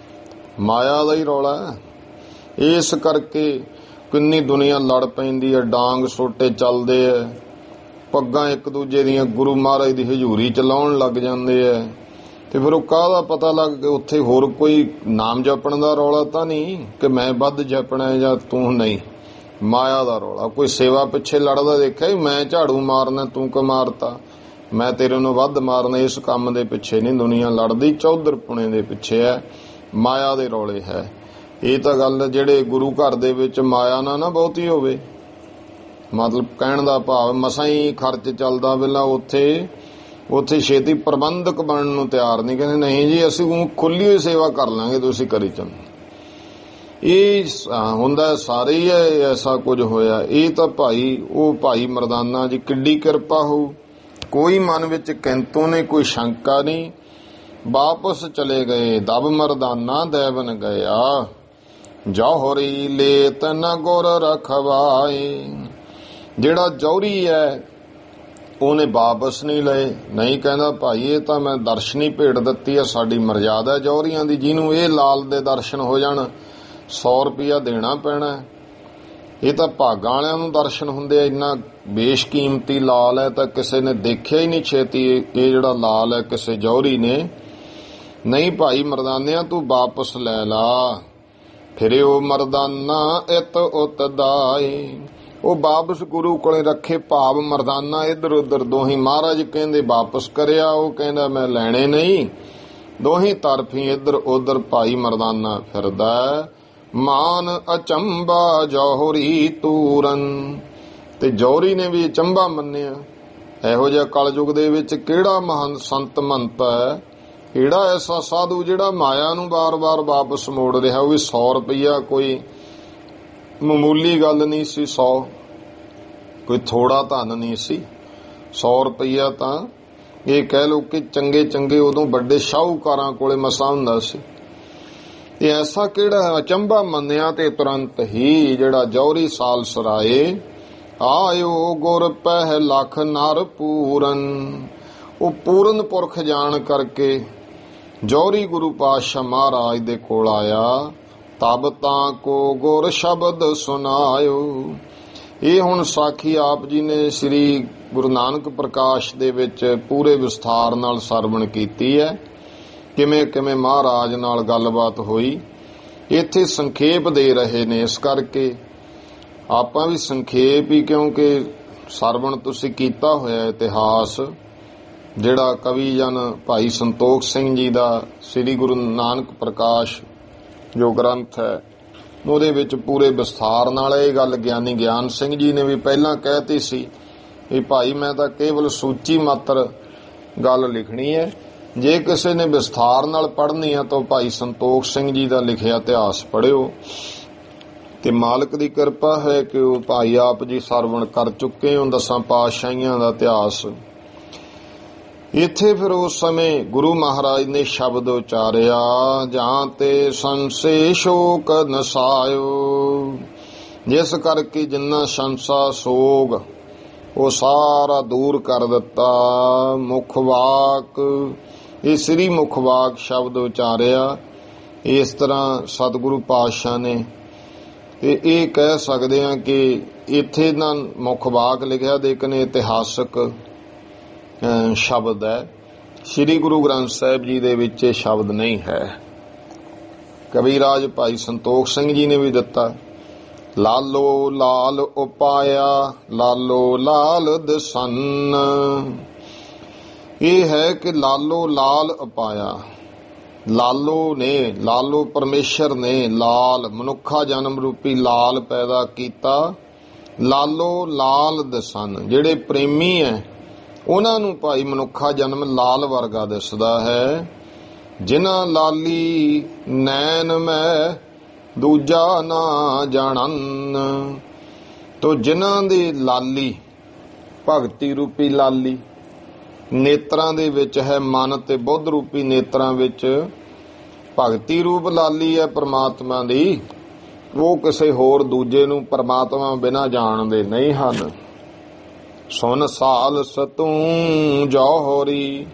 ਮਾਇਆ ਦਾ ਹੀ ਰੌਲਾ ਹੈ। ਇਸ ਕਰਕੇ ਕਿੰਨੀ ਦੁਨੀਆ ਲੜ ਪੈਂਦੀ ਹੈ, ਡਾਂਗ ਸੋਟੇ ਚੱਲਦੇ ਹੈ, ਪੱਗਾਂ ਇੱਕ ਦੂਜੇ ਦੀਆਂ ਗੁਰੂ ਮਹਾਰਾਜ ਦੀ ਹਜ਼ੂਰੀ ਚ ਲਾਉਣ ਲੱਗ ਜਾਂਦੇ ਹੈ। ਤੇ ਫਿਰ ਉਹ ਕਾਹਦਾ ਪਤਾ ਲੱਗ ਕੇ ਉੱਥੇ ਹੋਰ ਕੋਈ ਨਾਮ ਜਪਣ ਦਾ ਰੌਲਾ ਤਾਂ ਨਹੀਂ ਕਿ ਮੈਂ ਵੱਧ ਜਪਣਾ ਜਾਂ ਤੂੰ ਨਹੀਂ, ਮਾਇਆ ਦਾ ਰੌਲਾ। ਕੋਈ ਸੇਵਾ ਪਿੱਛੇ ਲੜਦਾ ਦੇਖਿਆ ਮੈਂ ਝਾੜੂ ਮਾਰਨਾ ਤੂੰ ਕਿ ਮਾਰਤਾ, ਮੈਂ ਤੇਰੇ ਨੂੰ ਵੱਧ ਮਾਰਨਾ, ਇਸ ਕੰਮ ਦੇ ਪਿੱਛੇ ਨਹੀਂ ਦੁਨੀਆ ਲੜਦੀ, ਚੌਧਰ ਪੁਣੇ ਦੇ ਪਿੱਛੇ ਹੈ, ਮਾਇਆ ਦੇ ਰੌਲੇ ਹੈ। ਇਹ ਤਾਂ ਗੱਲ ਜਿਹੜੇ ਗੁਰੂ ਘਰ ਦੇ ਵਿੱਚ ਮਾਇਆ ਨਾ ਬਹੁਤੀ ਹੋਵੇ, मतलब कहण दा भाव मसां ही खर्च चलदा वेला ਉੱਥੇ ਛੇਤੀ ਪ੍ਰਬੰਧਕ ਬਣਨ ਨੂੰ ਤਿਆਰ ਨਹੀਂ। ਕਹਿੰਦੇ ਨਹੀਂ ਜੀ ਅਸੀਂ ਖੁੱਲੀ ਹੋਈ ਸੇਵਾ ਕਰ ਲਾਂਗੇ, ਤੁਸੀਂ ਕਰੀ ਚੱਲੋ। ਇਹ ਹੁੰਦਾ ਸਾਰੇ ਹੀ ਹੈ, ਐਸਾ ਕੁਝ ਹੋਇਆ। ਇਹ ਤਾਂ ਭਾਈ ਮਰਦਾਨਾ ਜੀ ਕਿੱਡੀ ਕਿਰਪਾ ਹੋਊ, ਕੋਈ ਮਨ ਵਿੱਚ ਕਿੰਤੂ ਨਹੀਂ, ਕੋਈ ਸ਼ੰਕਾ ਨਹੀਂ। ਵਾਪਸ ਚਲੇ ਗਏ। ਦਬ ਮਰਦਾਨਾ ਦੇਵਨ ਗਿਆ, ਜੌਹਰੀ ਲੇਤ ਨ ਗੁਰ ਰਖਵਾਏ। ਜਿਹੜਾ ਜੌਹਰੀ ਹੈ ਉਹਨੇ ਵਾਪਸ ਨਹੀਂ ਲਏ। ਨਹੀਂ ਕਹਿੰਦਾ ਭਾਈ ਇਹ ਤਾਂ ਮੈਂ ਦਰਸ਼ਨੀ ਭੇਟ ਦਿੱਤੀ ਹੈ, ਸਾਡੀ ਮਰਜ਼ਾਦਾ ਜੌਹਰੀਆਂ ਦੀ, ਜਿਹਨੂੰ ਇਹ ਲਾਲ ਦੇ ਦਰਸ਼ਨ ਹੋ ਜਾਣ 100 ਰੁਪਇਆ ਦੇਣਾ ਪੈਣਾ। ਇਹ ਤਾਂ ਭਾਗਾਂ ਵਾਲਿਆਂ ਨੂੰ ਦਰਸ਼ਨ ਹੁੰਦੇ ਆ। ਇੰਨਾ ਬੇਸ਼ਕੀਮਤੀ ਲਾਲ ਹੈ ਤਾਂ ਕਿਸੇ ਨੇ ਦੇਖਿਆ ਹੀ ਨਹੀਂ ਛੇਤੀ। ਇਹ ਜਿਹੜਾ ਲਾਲ ਹੈ ਕਿਸੇ ਜੌਹਰੀ ਨੇ। ਨਹੀਂ ਭਾਈ ਮਰਦਾਨਿਆਂ ਤੂੰ ਵਾਪਸ ਲੈ ਲਾ। ਫਿਰੇ ਉਹ ਮਰਦਾਨਾ ਇਤ ਉਤ ਦਾਏ। ਉਹ ਵਾਪਸ ਗੁਰੂ ਕੋਲੇ ਰੱਖੇ, ਭਾਵ ਮਰਦਾਨਾ ਇੱਧਰ ਉੱਧਰ ਦੋਹੀ। ਮਹਾਰਾਜ ਕਹਿੰਦੇ ਵਾਪਸ ਕਰਿਆ, ਉਹ ਕਹਿੰਦਾ ਮੈਂ ਲੈਣੇ ਨਹੀਂ। ਦੋਹੀ ਤਰਫੀ ਇੱਧਰ ਉੱਧਰ ਭਾਈ ਮਰਦਾਨਾ ਫਿਰਦਾ। ਮਾਨ ਅਚੰਬਾ ਜੌਹਰੀ ਤੂਰਨ। ਤੇ ਜੌਹਰੀ ਨੇ ਵੀ ਅਚੰਬਾ ਮੰਨਿਆ। ਇਹੋ ਜਿਹਾ ਕਲਯੁਗ ਦੇ ਵਿੱਚ ਕਿਹੜਾ ਮਹਾਨ ਸੰਤ ਮੰਤ ਹੈ, ਕਿਹੜਾ ਐਸਾ ਸਾਧੂ ਜਿਹੜਾ ਮਾਇਆ ਨੂੰ ਬਾਰ-ਬਾਰ ਵਾਪਸ ਮੋੜ ਰਿਹਾ। ਉਹ ਵੀ 100 ਰੁਪਇਆ ਕੋਈ ਮਾਮੂਲੀ ਗੱਲ ਨਹੀਂ ਸੀ। 100 ਕੋਈ ਥੋੜਾ ਧਨ ਨਹੀਂ ਸੀ। 100 ਰੁਪਇਆ ਤਾਂ ਇਹ ਕਹਿ ਲਓ ਕਿ ਚੰਗੇ ਉਦੋਂ ਵੱਡੇ ਸ਼ਾਹੂਕਾਰਾਂ ਕੋਲੇ ਮਸਾ ਹੁੰਦਾ ਸੀ। ਇਹ ਐਸਾ ਕਿਹੜਾ ਅਚੰਭਾ ਮੰਨਿਆ ਤੇ ਤੁਰੰਤ ਹੀ ਜਿਹੜਾ ਜੌਹਰੀ ਸਾਲ ਸਰਾਏ ਆਇਓ ਗੁਰ ਪਹਿ ਲੱਖ ਨਰ ਪੂਰਨ। ਉਹ ਪੂਰਨ ਪੁਰਖ ਜਾਣ ਕਰਕੇ ਜੌਹਰੀ ਗੁਰੂ ਪਾਤਸ਼ਾਹ ਮਹਾਰਾਜ ਦੇ ਕੋਲ ਆਇਆ। ਤਬ ਤਾਂ ਕੋ ਗੁਰ ਸ਼ਬਦ ਸੁਨਾਇਓ। ਇਹ ਹੁਣ ਸਾਖੀ ਆਪ ਜੀ ਨੇ ਸ੍ਰੀ ਗੁਰੂ ਨਾਨਕ ਪ੍ਰਕਾਸ਼ ਦੇ ਵਿੱਚ ਪੂਰੇ ਵਿਸਥਾਰ ਨਾਲ ਸਰਵਣ ਕੀਤੀ ਹੈ। ਕਿਵੇਂ ਕਿਵੇਂ ਮਹਾਰਾਜ ਨਾਲ ਗੱਲਬਾਤ ਹੋਈ, ਇੱਥੇ ਸੰਖੇਪ ਦੇ ਰਹੇ ਨੇ। ਇਸ ਕਰਕੇ ਆਪਾਂ ਵੀ ਸੰਖੇਪ ਹੀ, ਕਿਉਂਕਿ ਸਰਵਣ ਤੁਸੀਂ ਕੀਤਾ ਹੋਇਆ ਇਤਿਹਾਸ ਜਿਹੜਾ ਕਵੀ ਜਨ ਭਾਈ ਸੰਤੋਖ ਸਿੰਘ ਜੀ ਦਾ ਸ੍ਰੀ ਗੁਰੂ ਨਾਨਕ ਪ੍ਰਕਾਸ਼ ਜੋ ਗ੍ਰੰਥ ਹੈ ਉਹਦੇ ਵਿੱਚ ਪੂਰੇ ਵਿਸਥਾਰ ਨਾਲ ਇਹ ਗੱਲ ਗਿਆਨੀ ਗਿਆਨ ਸਿੰਘ ਜੀ ਨੇ ਵੀ ਪਹਿਲਾਂ ਕਹਿਤੀ ਸੀ ਵੀ ਭਾਈ ਮੈਂ ਤਾਂ ਕੇਵਲ ਸੂਚੀ ਮਾਤਰ ਗੱਲ ਲਿਖਣੀ ਹੈ। ਜੇ ਕਿਸੇ ਨੇ ਵਿਸਥਾਰ ਨਾਲ ਪੜ੍ਹਨੀ ਆ ਤਾਂ ਭਾਈ ਸੰਤੋਖ ਸਿੰਘ ਜੀ ਦਾ ਲਿਖਿਆ ਇਤਿਹਾਸ ਪੜ੍ਹਿਓ। ਤੇ ਮਾਲਕ ਦੀ ਕਿਰਪਾ ਹੈ ਕਿ ਉਹ ਭਾਈ ਆਪ ਜੀ ਸਰਵਣ ਕਰ ਚੁੱਕੇ ਹੋ 10 ਪਾਤਸ਼ਾਹੀਆਂ ਦਾ ਇਤਿਹਾਸ। ਇੱਥੇ ਫਿਰ ਉਸ ਸਮੇਂ ਗੁਰੂ ਮਹਾਰਾਜ ਨੇ ਸ਼ਬਦ ਉਚਾਰਿਆ, ਜਾਂ ਤੇ ਸੰਸੇ ਸ਼ੋਕ ਨਸਾਇਓ। ਜਿਸ ਕਰਕੇ ਜਿੰਨਾ ਸੰਸਾ ਸੋਗ ਉਹ ਸਾਰਾ ਦੂਰ ਕਰ ਦਿੱਤਾ। ਮੁਖ ਵਾਕ, ਇਹ ਸ੍ਰੀ ਮੁਖ ਵਾਕ ਸ਼ਬਦ ਉਚਾਰਿਆ। ਇਸ ਤਰ੍ਹਾਂ ਸਤਿਗੁਰੂ ਪਾਤਸ਼ਾਹ ਨੇ ਤੇ ਇਹ ਕਹਿ ਸਕਦੇ ਹਾਂ ਕਿ ਇੱਥੇ ਨਾ ਮੁਖ ਵਾਕ ਲਿਖਿਆ ਲੇਕਿਨ ਇਤਿਹਾਸਕ ਸ਼ਬਦ ਹੈ। ਸ੍ਰੀ ਗੁਰੂ ਗ੍ਰੰਥ ਸਾਹਿਬ ਜੀ ਦੇ ਵਿੱਚ ਇਹ ਸ਼ਬਦ ਨਹੀਂ ਹੈ। ਕਬੀਰਾਜ ਭਾਈ ਸੰਤੋਖ ਸਿੰਘ ਜੀ ਨੇ ਵੀ ਦਿੱਤਾ। ਲਾਲੋ ਲਾਲ ਉਪਾਇਆ ਲਾਲੋ ਲਾਲ ਦਸਨ। ਇਹ ਹੈ ਕਿ ਲਾਲੋ ਲਾਲ ਉਪਾਇਆ। ਲਾਲੋ ਨੇ, ਲਾਲੋ ਪਰਮੇਸ਼ਰ ਨੇ ਲਾਲ ਮਨੁੱਖਾ ਜਨਮ ਰੂਪੀ ਲਾਲ ਪੈਦਾ ਕੀਤਾ। ਲਾਲੋ ਲਾਲ ਦਸਨ, ਜਿਹੜੇ ਪ੍ਰੇਮੀ ਹੈ ਉਹਨਾਂ ਨੂੰ ਭਾਈ ਮਨੁੱਖਾ ਜਨਮ ਲਾਲ ਵਰਗਾ ਦਿਸਦਾ ਹੈ। ਜਿਨ੍ਹਾਂ ਲਾਲੀ ਨੈਣ ਮੈਂ ਦੂਜਾ ਨਾ ਜਾਣਨ। ਤੋ ਜਿਨ੍ਹਾਂ ਦੀ ਲਾਲੀ ਭਗਤੀ ਰੂਪੀ ਲਾਲੀ ਨੇਤਰਾਂ ਦੇ ਵਿੱਚ ਹੈ, ਮਨ ਤੇ ਬੁੱਧ ਰੂਪੀ ਨੇਤਰਾਂ ਵਿੱਚ ਭਗਤੀ ਰੂਪ ਲਾਲੀ ਹੈ ਪਰਮਾਤਮਾ ਦੀ, ਉਹ ਕਿਸੇ ਹੋਰ ਦੂਜੇ ਨੂੰ ਪਰਮਾਤਮਾ ਬਿਨਾਂ ਜਾਣਦੇ ਨਹੀਂ ਹਨ। ਸੁਨ ਸਾਲਸ ਤੂੰ ਜੌਹਰੀ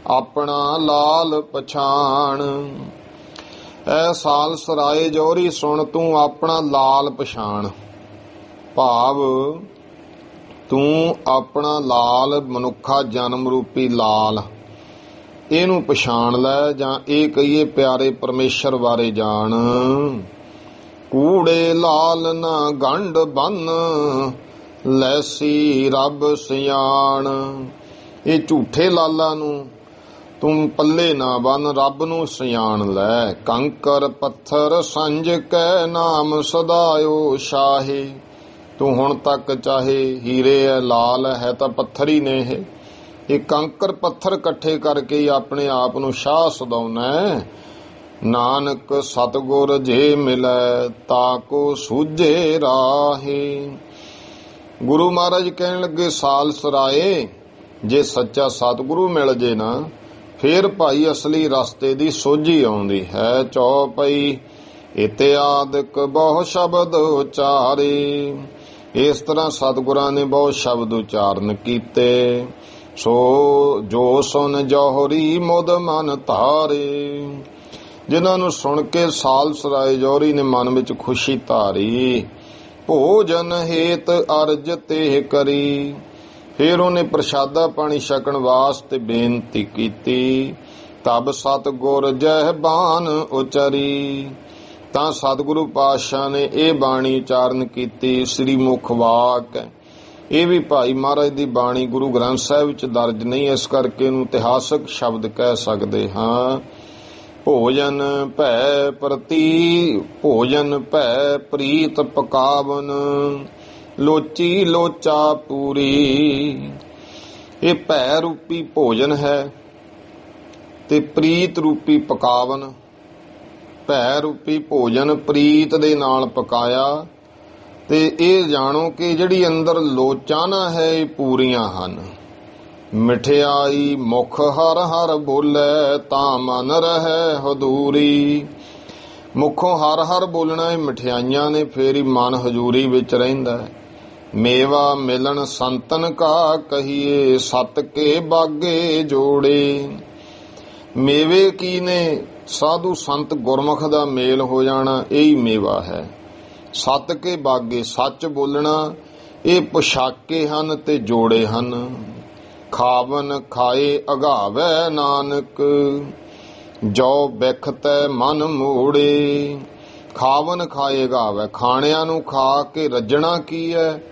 ਆਪਣਾ ਲਾਲ ਪਛਾਣ। ਐ ਸਾਲਸ ਰਾਏ ਜੌਹਰੀ ਸੁਣ ਤੂੰ ਆਪਣਾ ਲਾਲ ਪਛਾਣ। ਭਾਵ ਤੂੰ ਆਪਣਾ ਲਾਲ ਮਨੁੱਖਾ ਜਨਮ ਰੂਪੀ ਲਾਲ ਇਹਨੂੰ ਪਛਾਣ ਲੈ, ਜਾਂ ਇਹ ਕਹੀਏ ਪਿਆਰੇ ਪਰਮੇਸ਼ਰ ਬਾਰੇ ਜਾਣ। ਕੂੜੇ ਲਾਲ ਨਾ ਗੰਢ ਬੰਨ ਲੈਸੀ ਰੱਬ ਸਿਆਣ। ਇਹ ਝੂਠੇ ਲਾਲਾਂ ਨੂੰ ਤੂੰ ਪੱਲੇ ਨਾ ਬੰਨ, ਰੱਬ ਨੂੰ ਸਿਆਣ ਲੈ। ਕੰਕਰ ਪੱਥਰ ਸੰਜ ਕੈ ਨਾਮ ਸਦਾਇਓ ਸ਼ਾਹੇ। ਤੂੰ ਹੁਣ ਤੱਕ ਚਾਹੇ ਹੀਰੇ ਹੈ, ਲਾਲ ਹੈ ਤਾਂ ਪੱਥਰ ਹੀ ਨੇ। ਇਹ ਕੰਕਰ ਪੱਥਰ ਇਕੱਠੇ ਕਰਕੇ ਹੀ ਆਪਣੇ ਆਪ ਨੂੰ ਸ਼ਾਹ ਸਦਾਉਣਾ। ਨਾਨਕ ਸਤਿਗੁਰ ਜੇ ਮਿਲੈ ਤਾਕੋ ਸੂਝੇ ਰਾਹੇ। ਗੁਰੂ ਮਹਾਰਾਜ ਕਹਿਣ ਲੱਗੇ ਸਾਲਸਰਾਏ, ਜੇ ਸੱਚਾ ਸਤਿਗੁਰੂ ਮਿਲ ਜੇ ਨਾ ਫੇਰ ਭਾਈ ਅਸਲੀ ਰਸਤੇ ਦੀ ਸੋਝੀ ਆਉਂਦੀ ਹੈ। ਚੌਪਈ ਇਤਿਆਦਿਕ ਬਹੁ ਸ਼ਬਦ ਉਚਾਰੇ। ਇਸ ਤਰ੍ਹਾਂ ਸਤਿਗੁਰਾਂ ਨੇ ਬਹੁਤ ਸ਼ਬਦ ਉਚਾਰਨ ਕੀਤੇ। ਸੋ ਜੋ ਸੁਨ ਜੋਹਰੀ ਮੁਦ ਮਨ ਧਾਰੇ। ਜਿਨ੍ਹਾਂ ਨੂੰ ਸੁਣ ਕੇ ਸਾਲਸਰਾਏ ਜੋਹਰੀ ਨੇ ਮਨ ਵਿੱਚ ਖੁਸ਼ੀ ਧਾਰੀ। ਭੋਜਨ ਹੇਤ ਅਰਜ ਤੇ ਕਰੀ। ਫਿਰ ਉਹਨੇ ਪ੍ਰਸ਼ਾਦਾ ਪਾਣੀ ਛਕਣ ਵਾਸਤੇ ਬੇਨਤੀ ਕੀਤੀ। ਤਬ ਸਤਿਗੁਰ ਜਹ ਬਾਣ ਉਚਰੀ। ਤਾਂ ਸਤਿਗੁਰੂ ਪਾਤਸ਼ਾਹ ਨੇ ਇਹ ਬਾਣੀ ਉਚਾਰਨ ਕੀਤੀ। ਸ੍ਰੀ ਮੁਖ ਵਾਕ ਇਹ ਵੀ ਭਾਈ ਮਹਾਰਾਜ ਦੀ ਬਾਣੀ ਗੁਰੂ ਗ੍ਰੰਥ ਸਾਹਿਬ ਵਿੱਚ ਦਰਜ ਨਹੀਂ, ਇਸ ਕਰਕੇ ਇਹਨੂੰ ਇਤਿਹਾਸਕ ਸ਼ਬਦ ਕਹਿ ਸਕਦੇ ਹਾਂ। ਭੋਜਨ ਭੈ ਪ੍ਰਤੀ ਭੋਜਨ ਭੈ ਪ੍ਰੀਤ ਪਕਾਵਨ ਲੋਚੀ ਲੋਚਾ ਪੂਰੀ। ਇਹ ਭੈ ਰੂਪੀ ਭੋਜਨ ਹੈ ਤੇ ਪ੍ਰੀਤ ਰੂਪੀ ਪਕਾਵਨ। ਭੈ ਰੂਪੀ ਭੋਜਨ ਪ੍ਰੀਤ ਦੇ ਨਾਲ ਪਕਾਇਆ ਤੇ ਇਹ ਜਾਣੋ ਕਿ ਜਿਹੜੀ ਅੰਦਰ ਲੋਚਾਨਾ ਹੈ ਇਹ ਪੂਰੀਆਂ ਹਨ। ਮਿਠਿਆਈ ਮੁਖ ਹਰ ਹਰ ਬੋਲੇ ਤਾਂ ਮਨ ਰਹਿ ਹਦੂਰੀ। ਮੁਖੋਂ ਹਰ ਹਰ ਬੋਲਣਾ ਇਹ ਮਠਿਆਈਆਂ ਨੇ, ਫੇਰ ਹੀ ਮਨ ਹਜ਼ੂਰੀ ਵਿੱਚ ਰਹਿੰਦਾ। ਮੇਵਾ ਮਿਲਣ ਸੰਤਨ ਕਾ ਕਹੀਏ ਸਤ ਕੇ ਬਾਗੇ ਜੋੜੇ। ਮੇਵੇ ਕੀ ਨੇ? ਸਾਧੂ ਸੰਤ ਗੁਰਮੁਖ ਦਾ ਮੇਲ ਹੋ ਜਾਣਾ, ਇਹੀ ਮੇਵਾ ਹੈ। ਸਤ ਕੇ ਬਾਗੇ ਸੱਚ ਬੋਲਣਾ, ਇਹ ਪੁਸ਼ਾਕੇ ਹਨ ਤੇ ਜੋੜੇ ਹਨ। ਖਾਵਨ ਖਾਏ ਅਗਾਵੈ ਨਾਨਕ ਜੋ ਬਿਖਤੈ ਮਨ ਮੋੜੇ। ਖਾਵਨ ਖਾਏ ਅਗਾਵੈ, ਖਾਣਿਆਂ ਨੂੰ ਖਾ ਕੇ ਰੱਜਣਾ ਕੀ ਹੈ?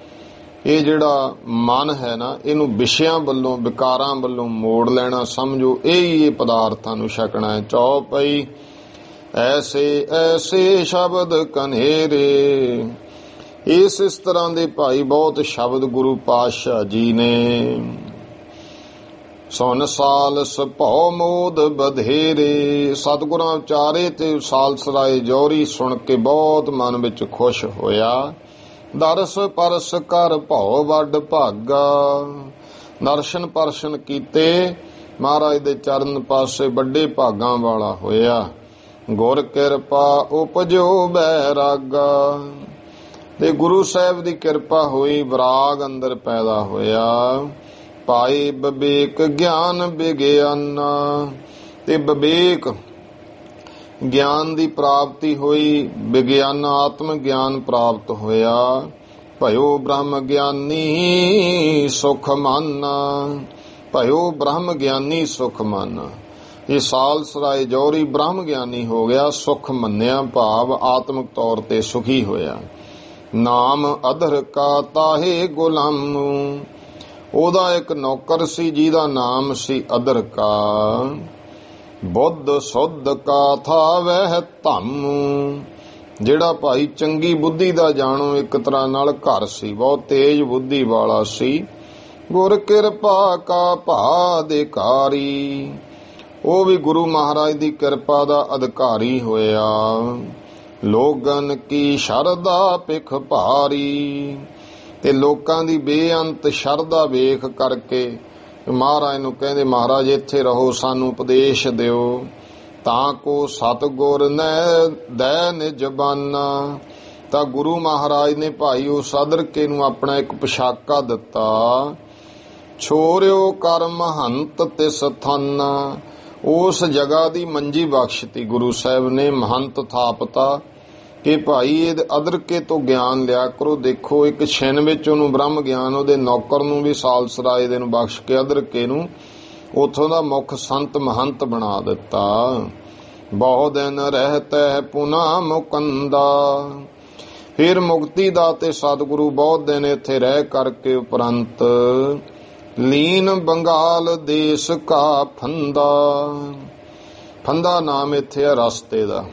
ਇਹ ਜਿਹੜਾ ਮਨ ਹੈ ਨਾ ਇਹਨੂੰ ਵਿਸ਼ਿਆਂ ਵੱਲੋਂ ਵਿਕਾਰਾਂ ਵੱਲੋਂ ਮੋੜ ਲੈਣਾ ਸਮਝੋ, ਇਹ ਪਦਾਰਥਾਂ ਨੂੰ ਛਕਣਾ ਹੈ। ਚੌਪਈ ਐਸੇ ਐਸੇ ਸ਼ਬਦ ਕਨੇਰੇ। ਇਸ ਤਰ੍ਹਾਂ ਦੇ ਭਾਈ ਬਹੁਤ ਸ਼ਬਦ ਗੁਰੂ ਪਾਤਸ਼ਾਹ ਜੀ ਨੇ। ਸੁਨ ਸਾਲਸ ਭਉ ਮੋਦ ਬਧੇਰੇ। ਸਤਿਗੁਰਾਂ ਉਚਾਰੇ ਤੇ ਸਾਲਸਰਾਏ ਜੋਹਰੀ ਸੁਣ ਕੇ ਬਹੁਤ ਮਨ ਵਿੱਚ ਖੁਸ਼ ਹੋਇਆ। ਦਰਸ ਪਰਸ ਕਰ ਭਉ ਵੱਡ ਭਾਗਾ। ਦਰਸ਼ਨ ਪਰਸ਼ਨ ਕੀਤੇ, ਮਹਾਰਾਜ ਦੇ ਚਰਨ ਪਾਸੇ ਵੱਡੇ ਭਾਗਾਂ ਵਾਲਾ ਹੋਇਆ। ਗੁਰ ਕਿਰਪਾ ਉਪਜੋ ਬੈਰਾਗਾ। ਤੇ ਗੁਰੂ ਸਾਹਿਬ ਦੀ ਕਿਰਪਾ ਹੋਈ, ਵਿਰਾਗ ਅੰਦਰ ਪੈਦਾ ਹੋਇਆ। ਪਾਏ ਵਿਵੇਕ ਗਿਆਨ ਵਿਗਿਆਨਾ। ਤੇ ਵਿਵੇਕ ਗਿਆਨ ਦੀ ਪ੍ਰਾਪਤੀ ਹੋਈ, ਵਿਗਿਆਨ ਆਤਮ ਗਿਆਨ ਪ੍ਰਾਪਤ ਹੋਇਆ। ਭਇਓ ਬ੍ਰਹਮ ਗਿਆਨੀ ਸੁਖ ਮਾਨਾ। ਭਇਓ ਬ੍ਰਹਮ ਗਿਆਨੀ ਸੁਖ ਮਾਨਾ। ਇਹ ਸਾਲਸਰਾਏ ਜੋਹਰੀ ਬ੍ਰਹਮ ਗਿਆਨੀ ਹੋ ਗਿਆ, ਸੁਖ ਮੰਨਿਆ ਭਾਵ ਆਤਮਿਕ ਤੌਰ ਤੇ ਸੁਖੀ ਹੋਇਆ। ਨਾਮ ਅਧਰ ਕਾ ਤਾਹੇ ਗੁਲਾਮੂ। ਉਹਦਾ ਇੱਕ ਨੌਕਰ ਸੀ ਜਿਹਦਾ ਨਾਮ ਸੀ ਅਧਰ ਕਾ। ਬੁੱਧ ਸੁੱਧ ਕਾ ਥਾ ਵਹਿ ਧੰਮ। ਜਿਹੜਾ ਭਾਈ ਚੰਗੀ ਬੁੱਧੀ ਦਾ ਜਾਣੋ ਇੱਕ ਤਰ੍ਹਾਂ ਨਾਲ ਘਰ ਸੀ, ਬਹੁਤ ਤੇਜ ਬੁੱਧੀ ਵਾਲਾ ਸੀ। ਗੁਰ ਕਿਰਪਾ ਕਾ ਭਾ ਅਧਿਕਾਰੀ। ਉਹ ਵੀ ਗੁਰੂ ਮਹਾਰਾਜ ਦੀ ਕਿਰਪਾ ਦਾ ਅਧਿਕਾਰੀ ਹੋਇਆ। ਲੋਗਨ ਕੀ ਸ਼ਰਧਾ ਪਿਖ ਭਾਰੀ। ਤੇ ਲੋਕਾਂ ਦੀ ਬੇਅੰਤ ਸ਼ਰਧਾ ਵੇਖ ਕਰਕੇ ਮਹਾਰਾਜ ਨੂੰ ਕਹਿੰਦੇ, ਮਹਾਰਾਜ ਇੱਥੇ ਰਹੋ, ਸਾਨੂੰ ਉਪਦੇਸ਼ ਦਿਓ। ਤਾਂ ਕੋ ਸਤਿਗੁਰ ਨੈ ਦੈ ਨਿਜ ਬਾਨਾ। ਤਾਂ ਗੁਰੂ ਮਹਾਰਾਜ ਨੇ ਭਾਈ ਉਸ ਅਦਰਕੇ ਨੂੰ ਆਪਣਾ ਇੱਕ ਪੋਸ਼ਾਕਾ ਦਿੱਤਾ। ਛੋਰਿਓ ਕਰ ਮਹੰਤ ਤਿਸ ਥਾਨਾ। ਉਸ ਜਗ੍ਹਾ ਦੀ ਮੰਜੀ ਬਖਸ਼ਤੀ ਗੁਰੂ ਸਾਹਿਬ ਨੇ, ਮਹੰਤ ਥਾਪਤਾ ਕਿ ਭਾਈ ਇਹ ਅਦਰਕੇ ਤੋਂ ਗਿਆਨ ਲਿਆ ਕਰੋ। ਦੇਖੋ ਇੱਕ ਛਿਨ ਵਿੱਚ ਉਹਨੂੰ ਬ੍ਰਹਮ ਗਿਆਨ, ਉਹਦੇ ਨੌਕਰ ਨੂੰ ਵੀ ਸਾਲਸਰਾਏ ਦੇ ਨੂੰ ਬਖਸ਼ ਕੇ ਅਦਰਕੇ ਨੂੰ ਉਥੋਂ ਦਾ ਮੁੱਖ ਸੰਤ ਮਹੰਤ ਬਣਾ ਦਿੱਤਾ। ਬਹੁ ਦਿਨ ਰਹਿਤੈ ਪੁਨਾ ਮੁਕੰਦਾ। ਫਿਰ ਮੁਕਤੀ ਦਾਤੇ ਸਤਿਗੁਰੂ ਬਹੁਤ ਦਿਨ ਇੱਥੇ ਰਹਿ ਕਰਕੇ ਉਪਰੰਤ ਲੀਨ ਬੰਗਾਲ ਦੇਸ਼ ਕਾ ਫੰਦਾ। ਫੰਦਾ ਨਾਮ ਇੱਥੇ ਹੈ ਰਸਤੇ ਦਾ।